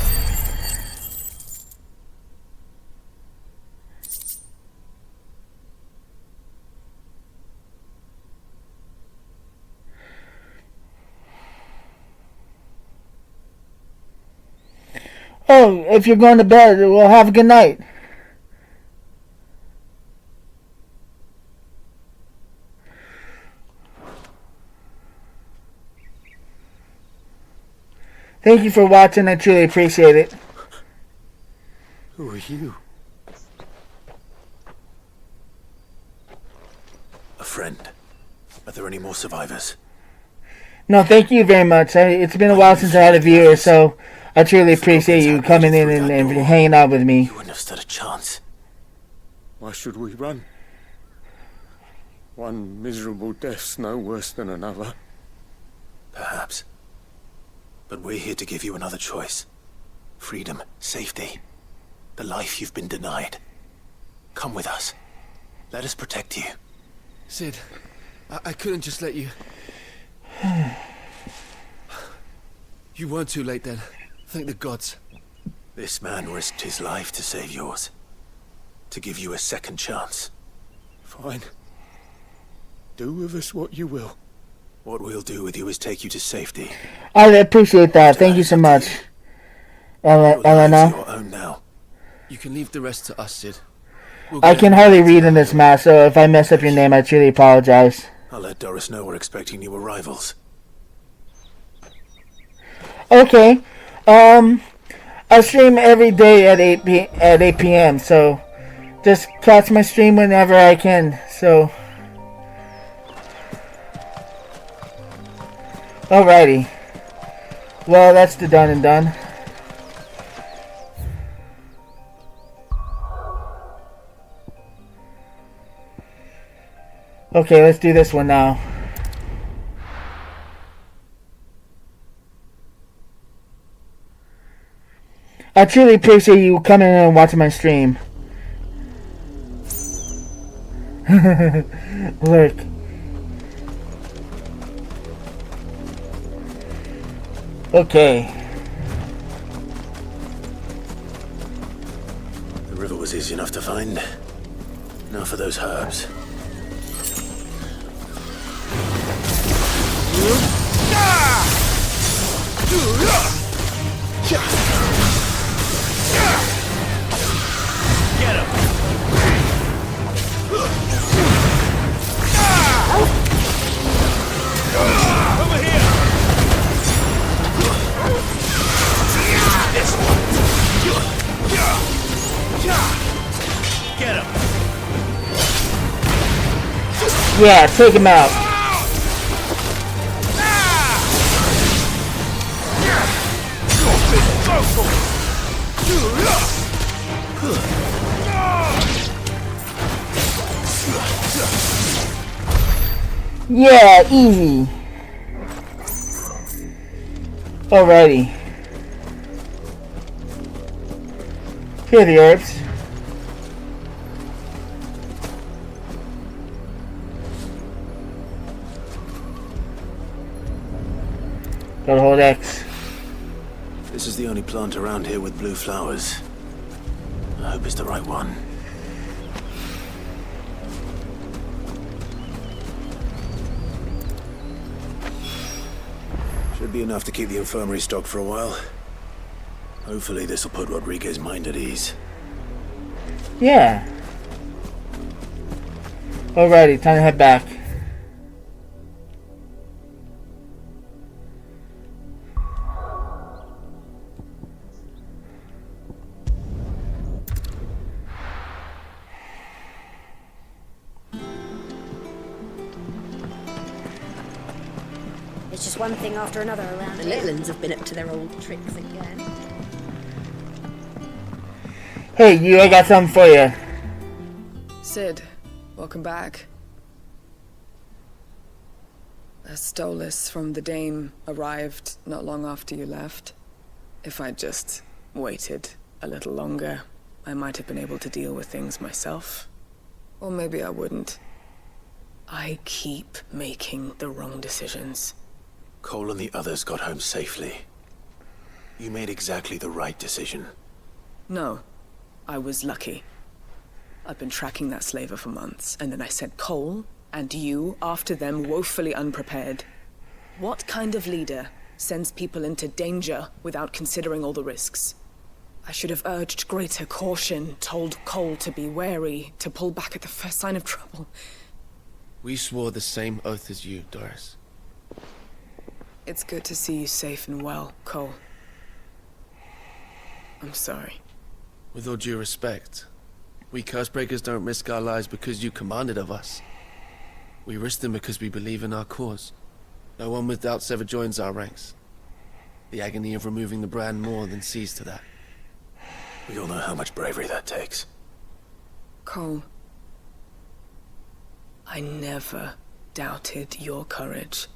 Speaker 1: Oh, if you're going to bed, well, have a good night. Thank you for watching. I truly appreciate it.
Speaker 5: Who are you?
Speaker 3: A friend. Are there any more survivors?
Speaker 1: No, thank you very much. It's been a while since I had a viewer, so I truly appreciate you coming in and hanging out with me.
Speaker 3: You wouldn't have stood a chance.
Speaker 2: Why should we run? One miserable death's no worse than another.
Speaker 3: Perhaps. But we're here to give you another choice. Freedom, safety, the life you've been denied. Come with us. Let us protect you.
Speaker 6: Sid, I couldn't just let you... You weren't too late then. Thank the gods.
Speaker 3: This man risked his life to save yours. To give you a second chance.
Speaker 2: Fine. Do with us what you will.
Speaker 3: What we'll do with you is take you to safety.
Speaker 1: I appreciate that. Thank you so much, Elena.
Speaker 3: Your own now.
Speaker 6: You can leave the rest to us, Sid.
Speaker 1: I can hardly read in this mask, so if I mess up your name, I truly apologize.
Speaker 3: I'll let Doris know we're expecting new arrivals.
Speaker 1: Okay. I stream every day at 8 p.m. So just catch my stream whenever I can. So alrighty. Well, that's the done and done. Okay, let's do this one now. I truly appreciate you coming in and watching my stream. Look. Okay.
Speaker 3: The river was easy enough to find. Now for those herbs.
Speaker 9: Get him! Over here! This one! Get him!
Speaker 1: Yeah, take him out. Yeah, easy. Alrighty. Here are the herbs. Gotta hold X.
Speaker 3: This is the only plant around here with blue flowers. I hope it's the right one. Should be enough to keep the infirmary stocked for a while. Hopefully this will put Rodriguez's mind at ease.
Speaker 1: Yeah. Alrighty, time to head back.
Speaker 4: It's just one thing after another around
Speaker 19: The
Speaker 4: here.
Speaker 19: little uns have been up to their old tricks again.
Speaker 1: Hey, you, I got something for you.
Speaker 21: Sid, welcome back. A Stolas from the Dame arrived not long after you left. If I'd just waited a little longer, I might have been able to deal with things myself. Or maybe I wouldn't. I keep making the wrong decisions.
Speaker 3: Cole and the others got home safely. You made exactly the right decision.
Speaker 21: No, I was lucky. I've been tracking that slaver for months, and then I sent Cole and you after them woefully unprepared. What kind of leader sends people into danger without considering all the risks? I should have urged greater caution, told Cole to be wary, to pull back at the first sign of trouble.
Speaker 6: We swore the same oath as you, Doris.
Speaker 21: It's good to see you safe and well, Cole. I'm sorry.
Speaker 6: With all due respect, we Cursebreakers don't risk our lives because you commanded of us. We risk them because we believe in our cause. No one with doubts ever joins our ranks. The agony of removing the brand more than sees to that.
Speaker 3: We all know how much bravery that takes.
Speaker 21: Cole, I never doubted your courage.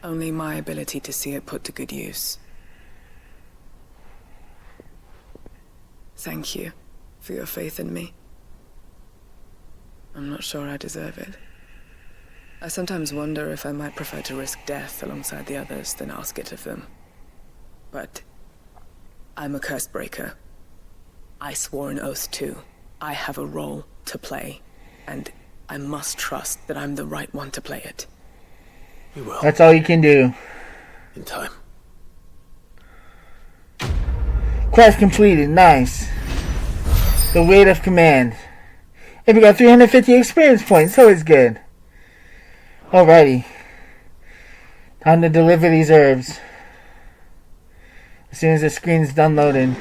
Speaker 21: Only my ability to see it put to good use. Thank you for your faith in me. I'm not sure I deserve it. I sometimes wonder if I might prefer to risk death alongside the others than ask it of them. But I'm a Cursebreaker. I swore an oath too. I have a role to play, and I must trust that I'm the right one to play it.
Speaker 3: You will.
Speaker 1: That's all you can do.
Speaker 3: In time.
Speaker 1: Quest completed. Nice. The weight of command. And we got 350 experience points, so it's good. Alrighty. Time to deliver these herbs. As soon as the screen's done loading.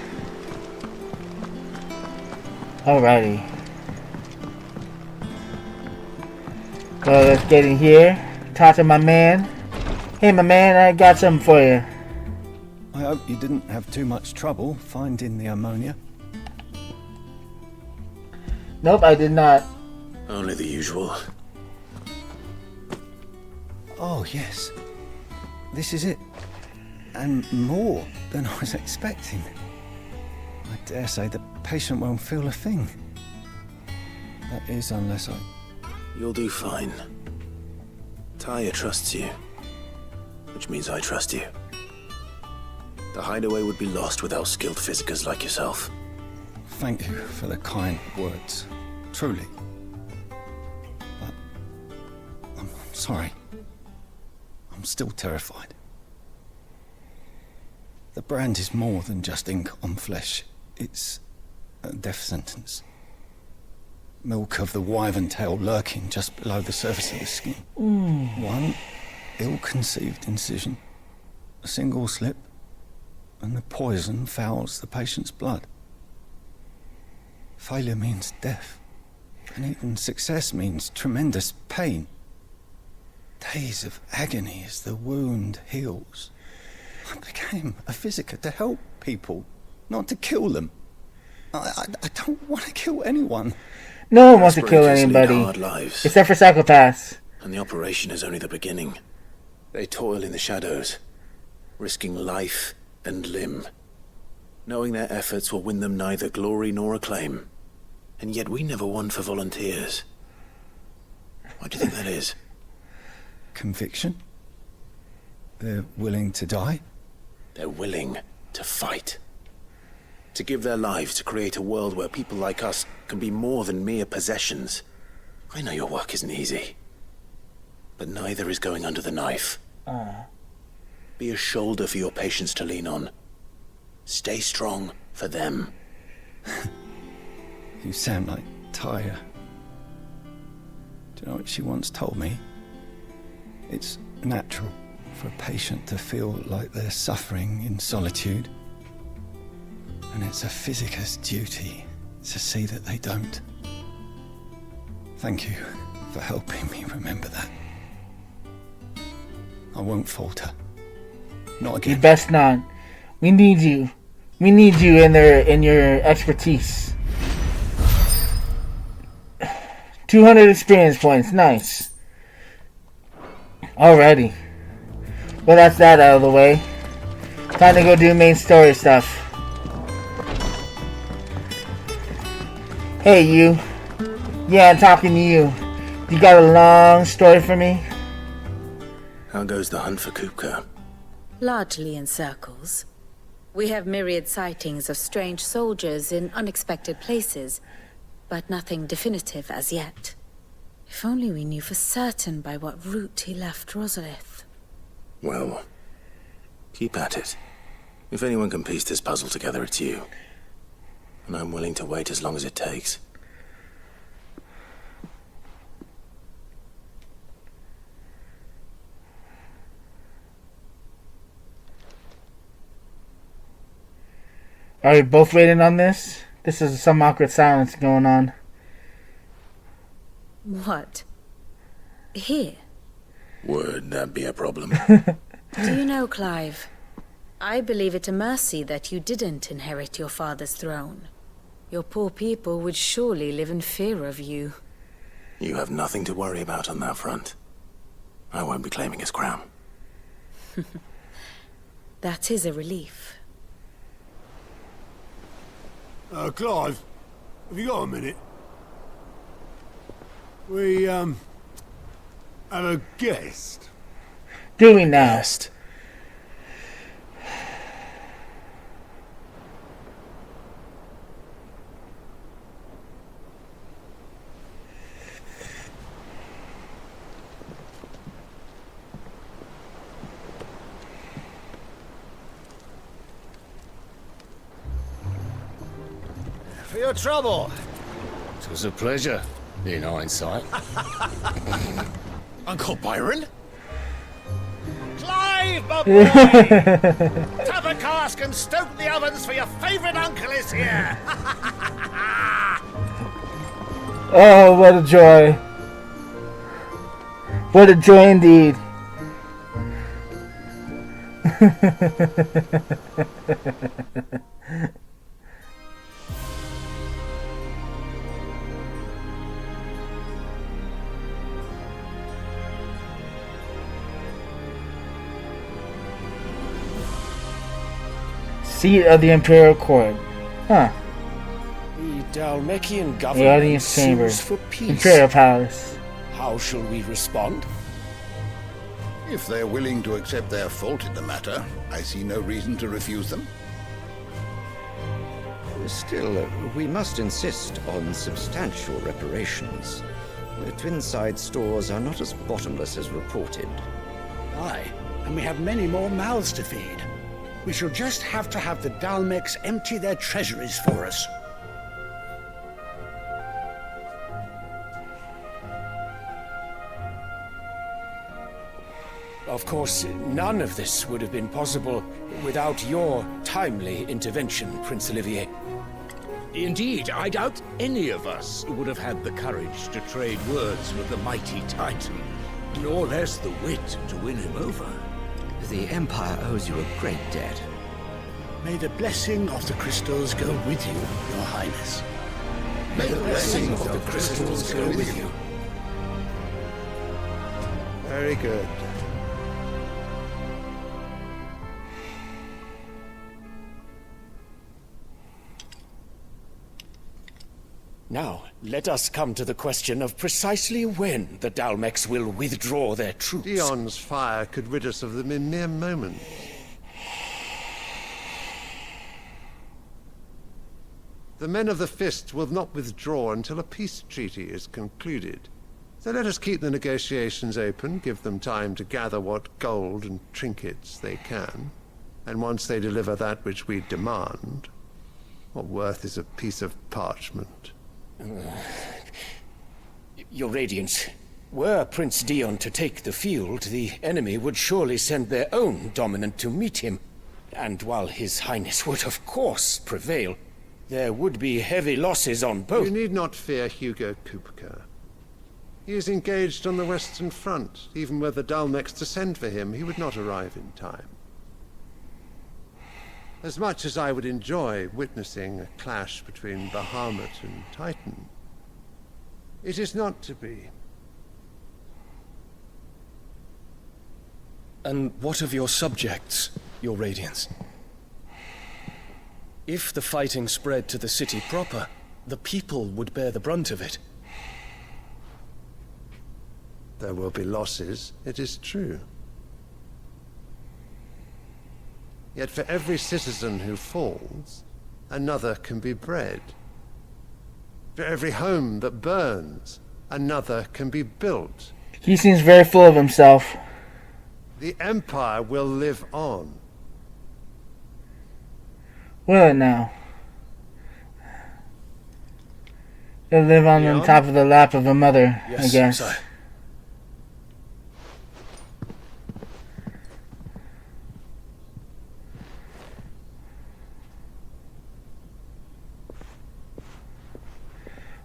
Speaker 1: Alrighty. Well, let's get in here. Talk to my man. Hey, my man, I got something for you.
Speaker 22: I hope you didn't have too much trouble finding the ammonia.
Speaker 1: Nope, I did not.
Speaker 3: Only the usual.
Speaker 22: Oh, yes. This is it. And more than I was expecting. I dare say the patient won't feel a thing. That is, unless I...
Speaker 3: You'll do fine. Taya trusts you, which means I trust you. The hideaway would be lost without skilled physicers like yourself.
Speaker 22: Thank you for the kind words. Truly. But... I'm sorry. I'm still terrified. The brand is more than just ink on flesh. It's a death sentence. Milk of the wyvern tail lurking just below the surface of the skin. One ill-conceived incision, a single slip, and the poison fouls the patient's blood. Failure means death, and even success means tremendous pain. Days of agony as the wound heals. I became a physiker to help people, not to kill them. I don't want to kill anyone.
Speaker 1: No one wants to kill
Speaker 3: Cursebreakers lead
Speaker 1: anybody.
Speaker 3: hard lives.
Speaker 1: Except for psychopaths.
Speaker 3: And the operation is only the beginning. They toil in the shadows, risking life and limb, knowing their efforts will win them neither glory nor acclaim. And yet we never won for volunteers. Why do you think that is?
Speaker 22: Conviction? They're willing to die?
Speaker 3: They're willing to fight. To give their lives to create a world where people like us can be more than mere possessions. I know your work isn't easy. But neither is going under the knife. Be a shoulder for your patients to lean on. Stay strong for them.
Speaker 22: You sound like Taya. Do you know what she once told me? It's natural for a patient to feel like they're suffering in solitude. And it's a physiker's duty to see that they don't. Thank you for helping me remember that. I won't falter. Not again.
Speaker 1: You best not. We need you. We need you in your expertise. 200 experience points. Nice. Alrighty. Well, that's that out of the way. Time to go do main story stuff. Hey, you. Yeah, I'm talking to you. You got a long story for me?
Speaker 3: How goes the hunt for Kupka?
Speaker 12: Largely in circles. We have myriad sightings of strange soldiers in unexpected places, but nothing definitive as yet. If only we knew for certain by what route he left Rosalith.
Speaker 3: Well, keep at it. If anyone can piece this puzzle together, it's you. And I'm willing to wait as long as it takes.
Speaker 1: Are we both waiting on this? This is some awkward silence going on.
Speaker 12: What? Here?
Speaker 3: Would that be a problem?
Speaker 12: Do you know, Clive? I believe it a mercy that you didn't inherit your father's throne. Your poor people would surely live in fear of you.
Speaker 3: You have nothing to worry about on that front. I won't be claiming his crown.
Speaker 12: That is a relief.
Speaker 5: Clive, have you got a minute? We, have a guest.
Speaker 1: Do we now?
Speaker 3: Guest?
Speaker 2: For your trouble.
Speaker 16: It was a pleasure, in hindsight.
Speaker 17: Uncle Byron? Clive, my boy! Tap a cask and stoke the ovens, for your favourite uncle is here!
Speaker 1: Oh, what a joy. What a joy indeed. Seat of the Imperial Court. Huh.
Speaker 14: The Dalmekian
Speaker 1: The
Speaker 14: government
Speaker 1: audience chamber.
Speaker 14: sues for peace.
Speaker 1: Imperial Palace.
Speaker 14: How shall we respond?
Speaker 13: If they're willing to accept their fault in the matter, I see no reason to refuse them.
Speaker 23: Still, we must insist on substantial reparations. The Twinside stores are not as bottomless as reported.
Speaker 24: Aye, and we have many more mouths to feed. We shall just have to have the Dalmecs empty their treasuries for us.
Speaker 14: Of course, none of this would have been possible without your timely intervention, Prince Olivier.
Speaker 16: Indeed, I doubt any of us would have had the courage to trade words with the mighty Titan, nor less the wit to win him over.
Speaker 23: The Empire owes you a great debt.
Speaker 24: May the blessing of the crystals go with you, Your Highness.
Speaker 23: May the blessing of the crystals go with you.
Speaker 24: Very good.
Speaker 14: Now, let us come to the question of precisely when the Dalmecs will withdraw their troops.
Speaker 25: Dion's fire could rid us of them in mere moments. The men of the Fist will not withdraw until a peace treaty is concluded. So let us keep the negotiations open, give them time to gather what gold and trinkets they can. And once they deliver that which we demand, what worth is a piece of parchment?
Speaker 14: Your Radiance, were Prince Dion to take the field, the enemy would surely send their own dominant to meet him. And while His Highness would of course prevail, there would be heavy losses on both.
Speaker 25: You need not fear Hugo Kupka. He is engaged on the Western Front. Even were the Dalmex to send for him, he would not arrive in time. As much as I would enjoy witnessing a clash between Bahamut and Titan, it is not to be.
Speaker 8: And what of your subjects, your Radiance? If the fighting spread to the city proper, the people would bear the brunt of it.
Speaker 25: There will be losses, it is true. Yet for every citizen who falls, another can be bred. For every home that burns, another can be built.
Speaker 1: He seems very full of himself.
Speaker 25: The Empire will live on.
Speaker 1: Will it now? It'll live on top of the lap of a mother, I guess.
Speaker 8: Sire.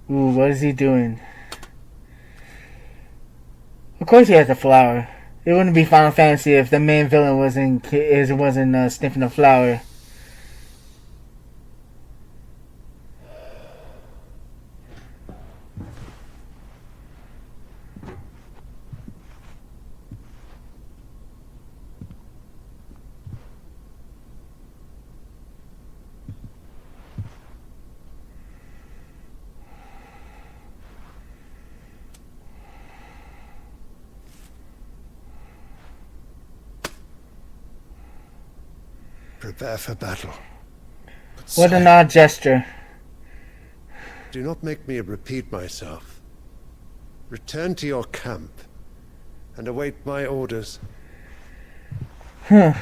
Speaker 1: Ooh, what is he doing? Of course he has a flower. It wouldn't be Final Fantasy if the main villain wasn't sniffing a flower.
Speaker 25: Prepare for battle.
Speaker 1: What an odd gesture.
Speaker 25: Do not make me repeat myself. Return to your camp and await my orders.
Speaker 1: Huh.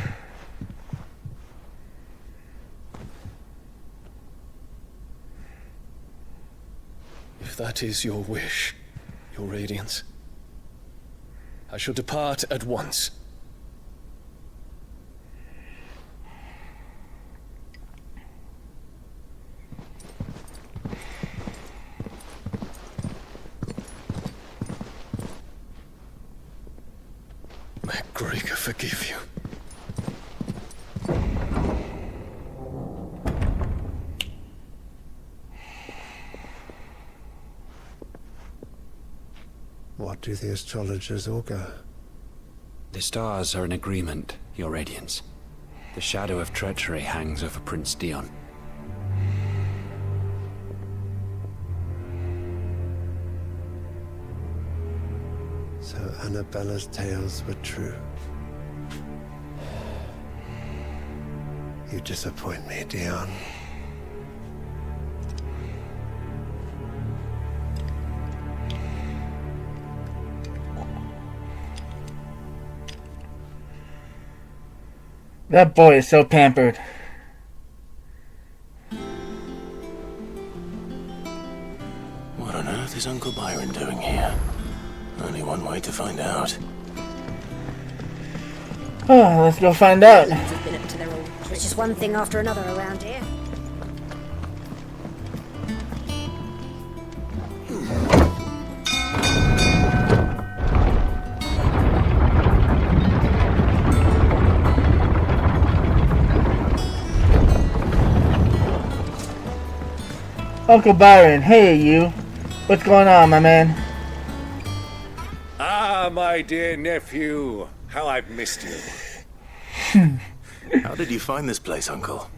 Speaker 8: If that is your wish, your Radiance, I shall depart at once. May Gregor forgive you.
Speaker 25: What do the astrologers augur?
Speaker 10: The stars are in agreement, Your Radiance. The shadow of treachery hangs over Prince Dion.
Speaker 25: So Annabella's tales were true. You disappoint me, Dion.
Speaker 1: That boy is so pampered.
Speaker 3: What on earth is Uncle Byron doing here? Only one way to find out.
Speaker 1: Oh, let's go find out.
Speaker 4: Have been up to their old. It's just one thing after another around here.
Speaker 1: Uncle Byron, hey you. What's going on, my man?
Speaker 17: Ah, my dear nephew. How I've missed you.
Speaker 3: How did you find this place, Uncle?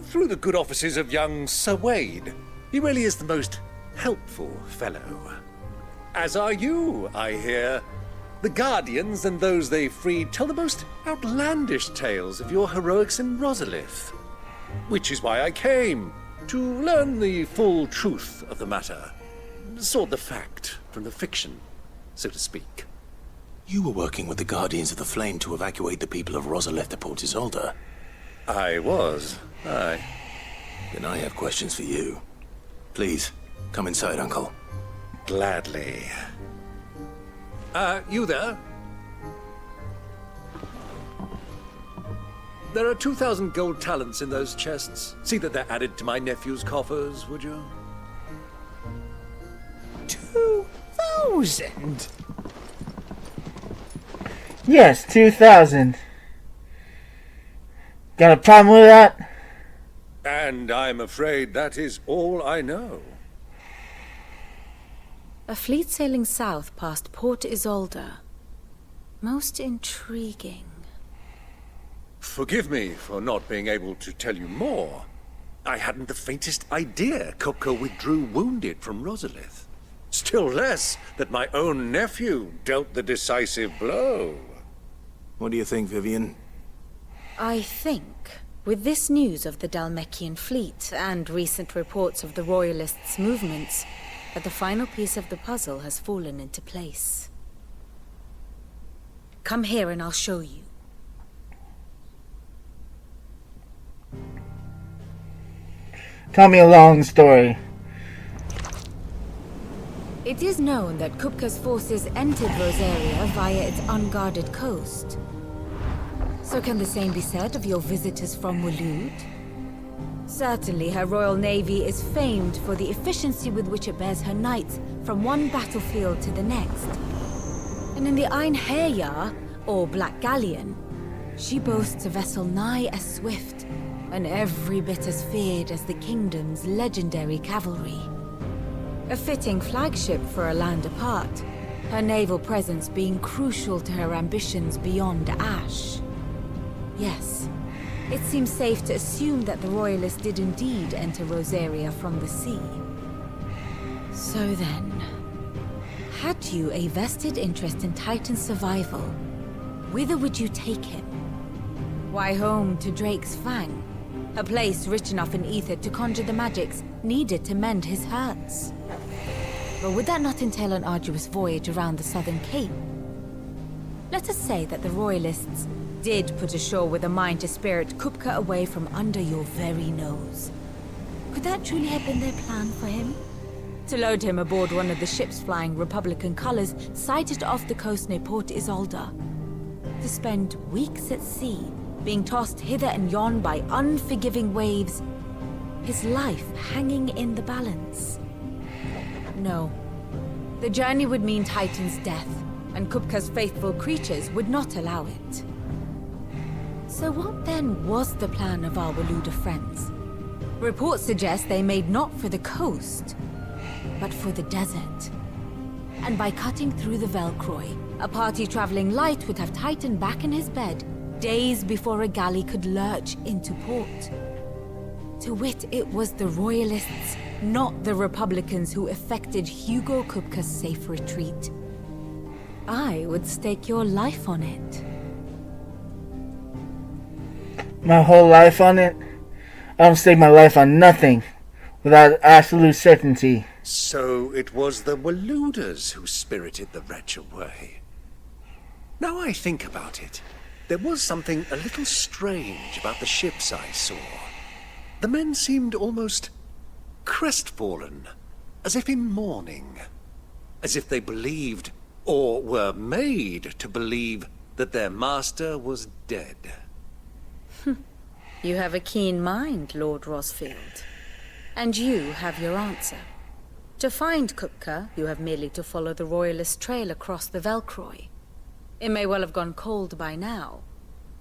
Speaker 17: Through the good offices of young Sir Wade. He really is the most helpful fellow. As are you, I hear. The Guardians and those they freed tell the most outlandish tales of your heroics in Rosalith. Which is why I came, to learn the full truth of the matter. Sort the fact from the fiction, so to speak.
Speaker 3: You were working with the Guardians of the Flame to evacuate the people of Rosalith to Port Isolde.
Speaker 17: I was, aye.
Speaker 3: Then I have questions for you. Please, come inside, Uncle.
Speaker 17: Gladly. You there? There are 2,000 gold talents in those chests. See that they're added to my nephew's coffers, would you?
Speaker 4: 2,000?
Speaker 7: 2,000?
Speaker 1: Yes, 2,000. Got a problem with that?
Speaker 17: And I'm afraid that is all I know.
Speaker 12: A fleet sailing south past Port Isolde. Most intriguing.
Speaker 17: Forgive me for not being able to tell you more. I hadn't the faintest idea Kupka withdrew wounded from Rosalith. Still less that my own nephew dealt the decisive blow.
Speaker 3: What do you think, Vivian?
Speaker 12: I think, with this news of the Dhalmekian fleet and recent reports of the Royalists' movements, that the final piece of the puzzle has fallen into place. Come here and I'll show you.
Speaker 1: Tell me a long story.
Speaker 12: It is known that Kupka's forces entered Rosaria via its unguarded coast. So can the same be said of your visitors from Waloed? Certainly her Royal Navy is famed for the efficiency with which it bears her knights from one battlefield to the next. And in the Einherjar, or Black Galleon, she boasts a vessel nigh as swift and every bit as feared as the kingdom's legendary cavalry. A fitting flagship for a land apart, her naval presence being crucial to her ambitions beyond Ash. Yes, it seems safe to assume that the Royalists did indeed enter Rosaria from the sea. So then, had you a vested interest in Titan's survival, whither would you take him? Why, home to Drake's Fang, a place rich enough in ether to conjure the magics needed to mend his hurts. But would that not entail an arduous voyage around the southern cape? Let us say that the Royalists did put ashore with a mind to spirit Kupka away from under your very nose. Could that truly have been their plan for him? To load him aboard one of the ships flying Republican colors sighted off the coast near Port Isolde. To spend weeks at sea, being tossed hither and yon by unforgiving waves, his life hanging in the balance. No. The journey would mean Titan's death, and Kupka's faithful creatures would not allow it. So what then was the plan of our Waluda friends? Reports suggest they made not for the coast, but for the desert. And by cutting through the Velcroy, a party traveling light would have Titan back in his bed days before a galley could lurch into port. To wit, it was the Royalists, not the Republicans, who effected Hugo Kupka's safe retreat. I would stake your life on it.
Speaker 1: My whole life on it? I don't stake my life on nothing without absolute certainty.
Speaker 17: So it was the Waluders who spirited the wretch away. Now I think about it, there was something a little strange about the ships I saw. The men seemed almost crestfallen, as if in mourning, as if they believed, or were made to believe, that their master was dead.
Speaker 12: You have a keen mind, Lord Rosfield. And you have your answer. To find Kupka, you have merely to follow the Royalist trail across the Velcroy. It may well have gone cold by now,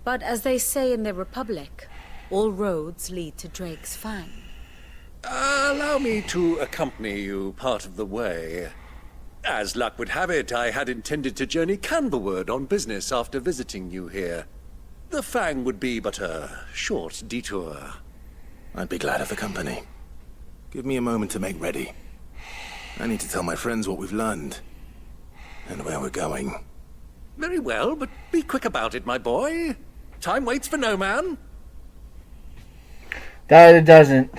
Speaker 12: but as they say in the Republic, all roads lead to Drake's Fang.
Speaker 17: Allow me to accompany you part of the way. As luck would have it, I had intended to journey Canberward on business after visiting you here. The Fang would be but a short detour.
Speaker 3: I'd be glad of the company. Give me a moment to make ready. I need to tell my friends what we've learned, and where we're going.
Speaker 17: Very well, but be quick about it, my boy. Time waits for no man.
Speaker 1: That it doesn't.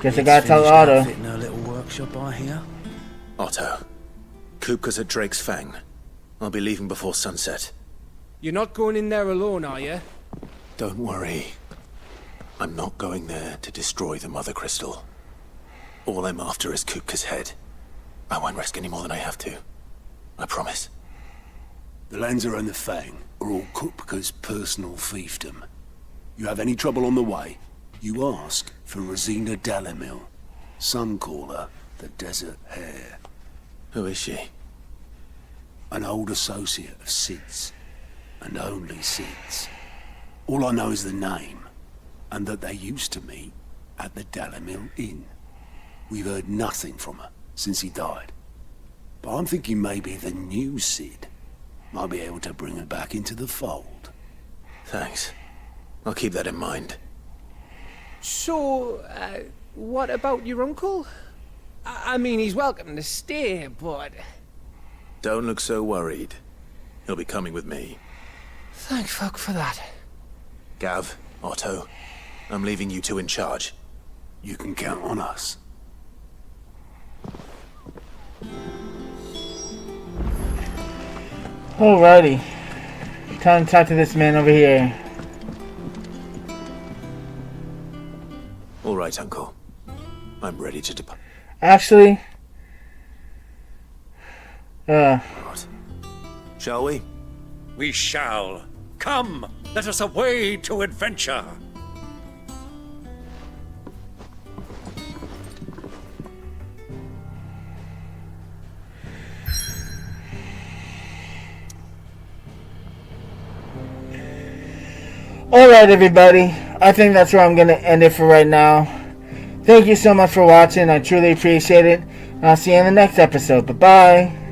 Speaker 1: Guess I gotta tell Otto.
Speaker 6: In a little workshop, I hear.
Speaker 3: Otto, Kupka's at Drake's Fang. I'll be leaving before sunset.
Speaker 7: You're not going in there alone, are you?
Speaker 3: Don't worry. I'm not going there to destroy the Mother Crystal. All I'm after is Kupka's head. I won't risk any more than I have to. I promise.
Speaker 5: The Lanza and the Fang are all Kupka's personal fiefdom. You have any trouble on the way, You ask for Rosina Dalimil. Some call her the Desert Hare.
Speaker 3: Who is she?
Speaker 5: An old associate of Sid's, and only Sid's. All I know is the name, and that they used to meet at the Dalimil Inn. We've heard nothing from her since he died. But I'm thinking maybe the new Sid might be able to bring her back into the fold.
Speaker 3: Thanks. I'll keep that in mind.
Speaker 7: So, what about your uncle? I mean, he's welcome to stay, but...
Speaker 3: Don't look so worried. He'll be coming with me.
Speaker 7: Thank fuck for that.
Speaker 3: Gav, Otto, I'm leaving you two in charge.
Speaker 5: You can count on us.
Speaker 1: Alrighty. Time to talk to this man over here.
Speaker 3: All right, Uncle. I'm ready to depart.
Speaker 1: Actually...
Speaker 3: What? Shall we?
Speaker 17: We shall. Come, let us away to adventure.
Speaker 1: Alright, everybody. I think that's where I'm going to end it for right now. Thank you so much for watching. I truly appreciate it. I'll see you in the next episode. Bye-bye.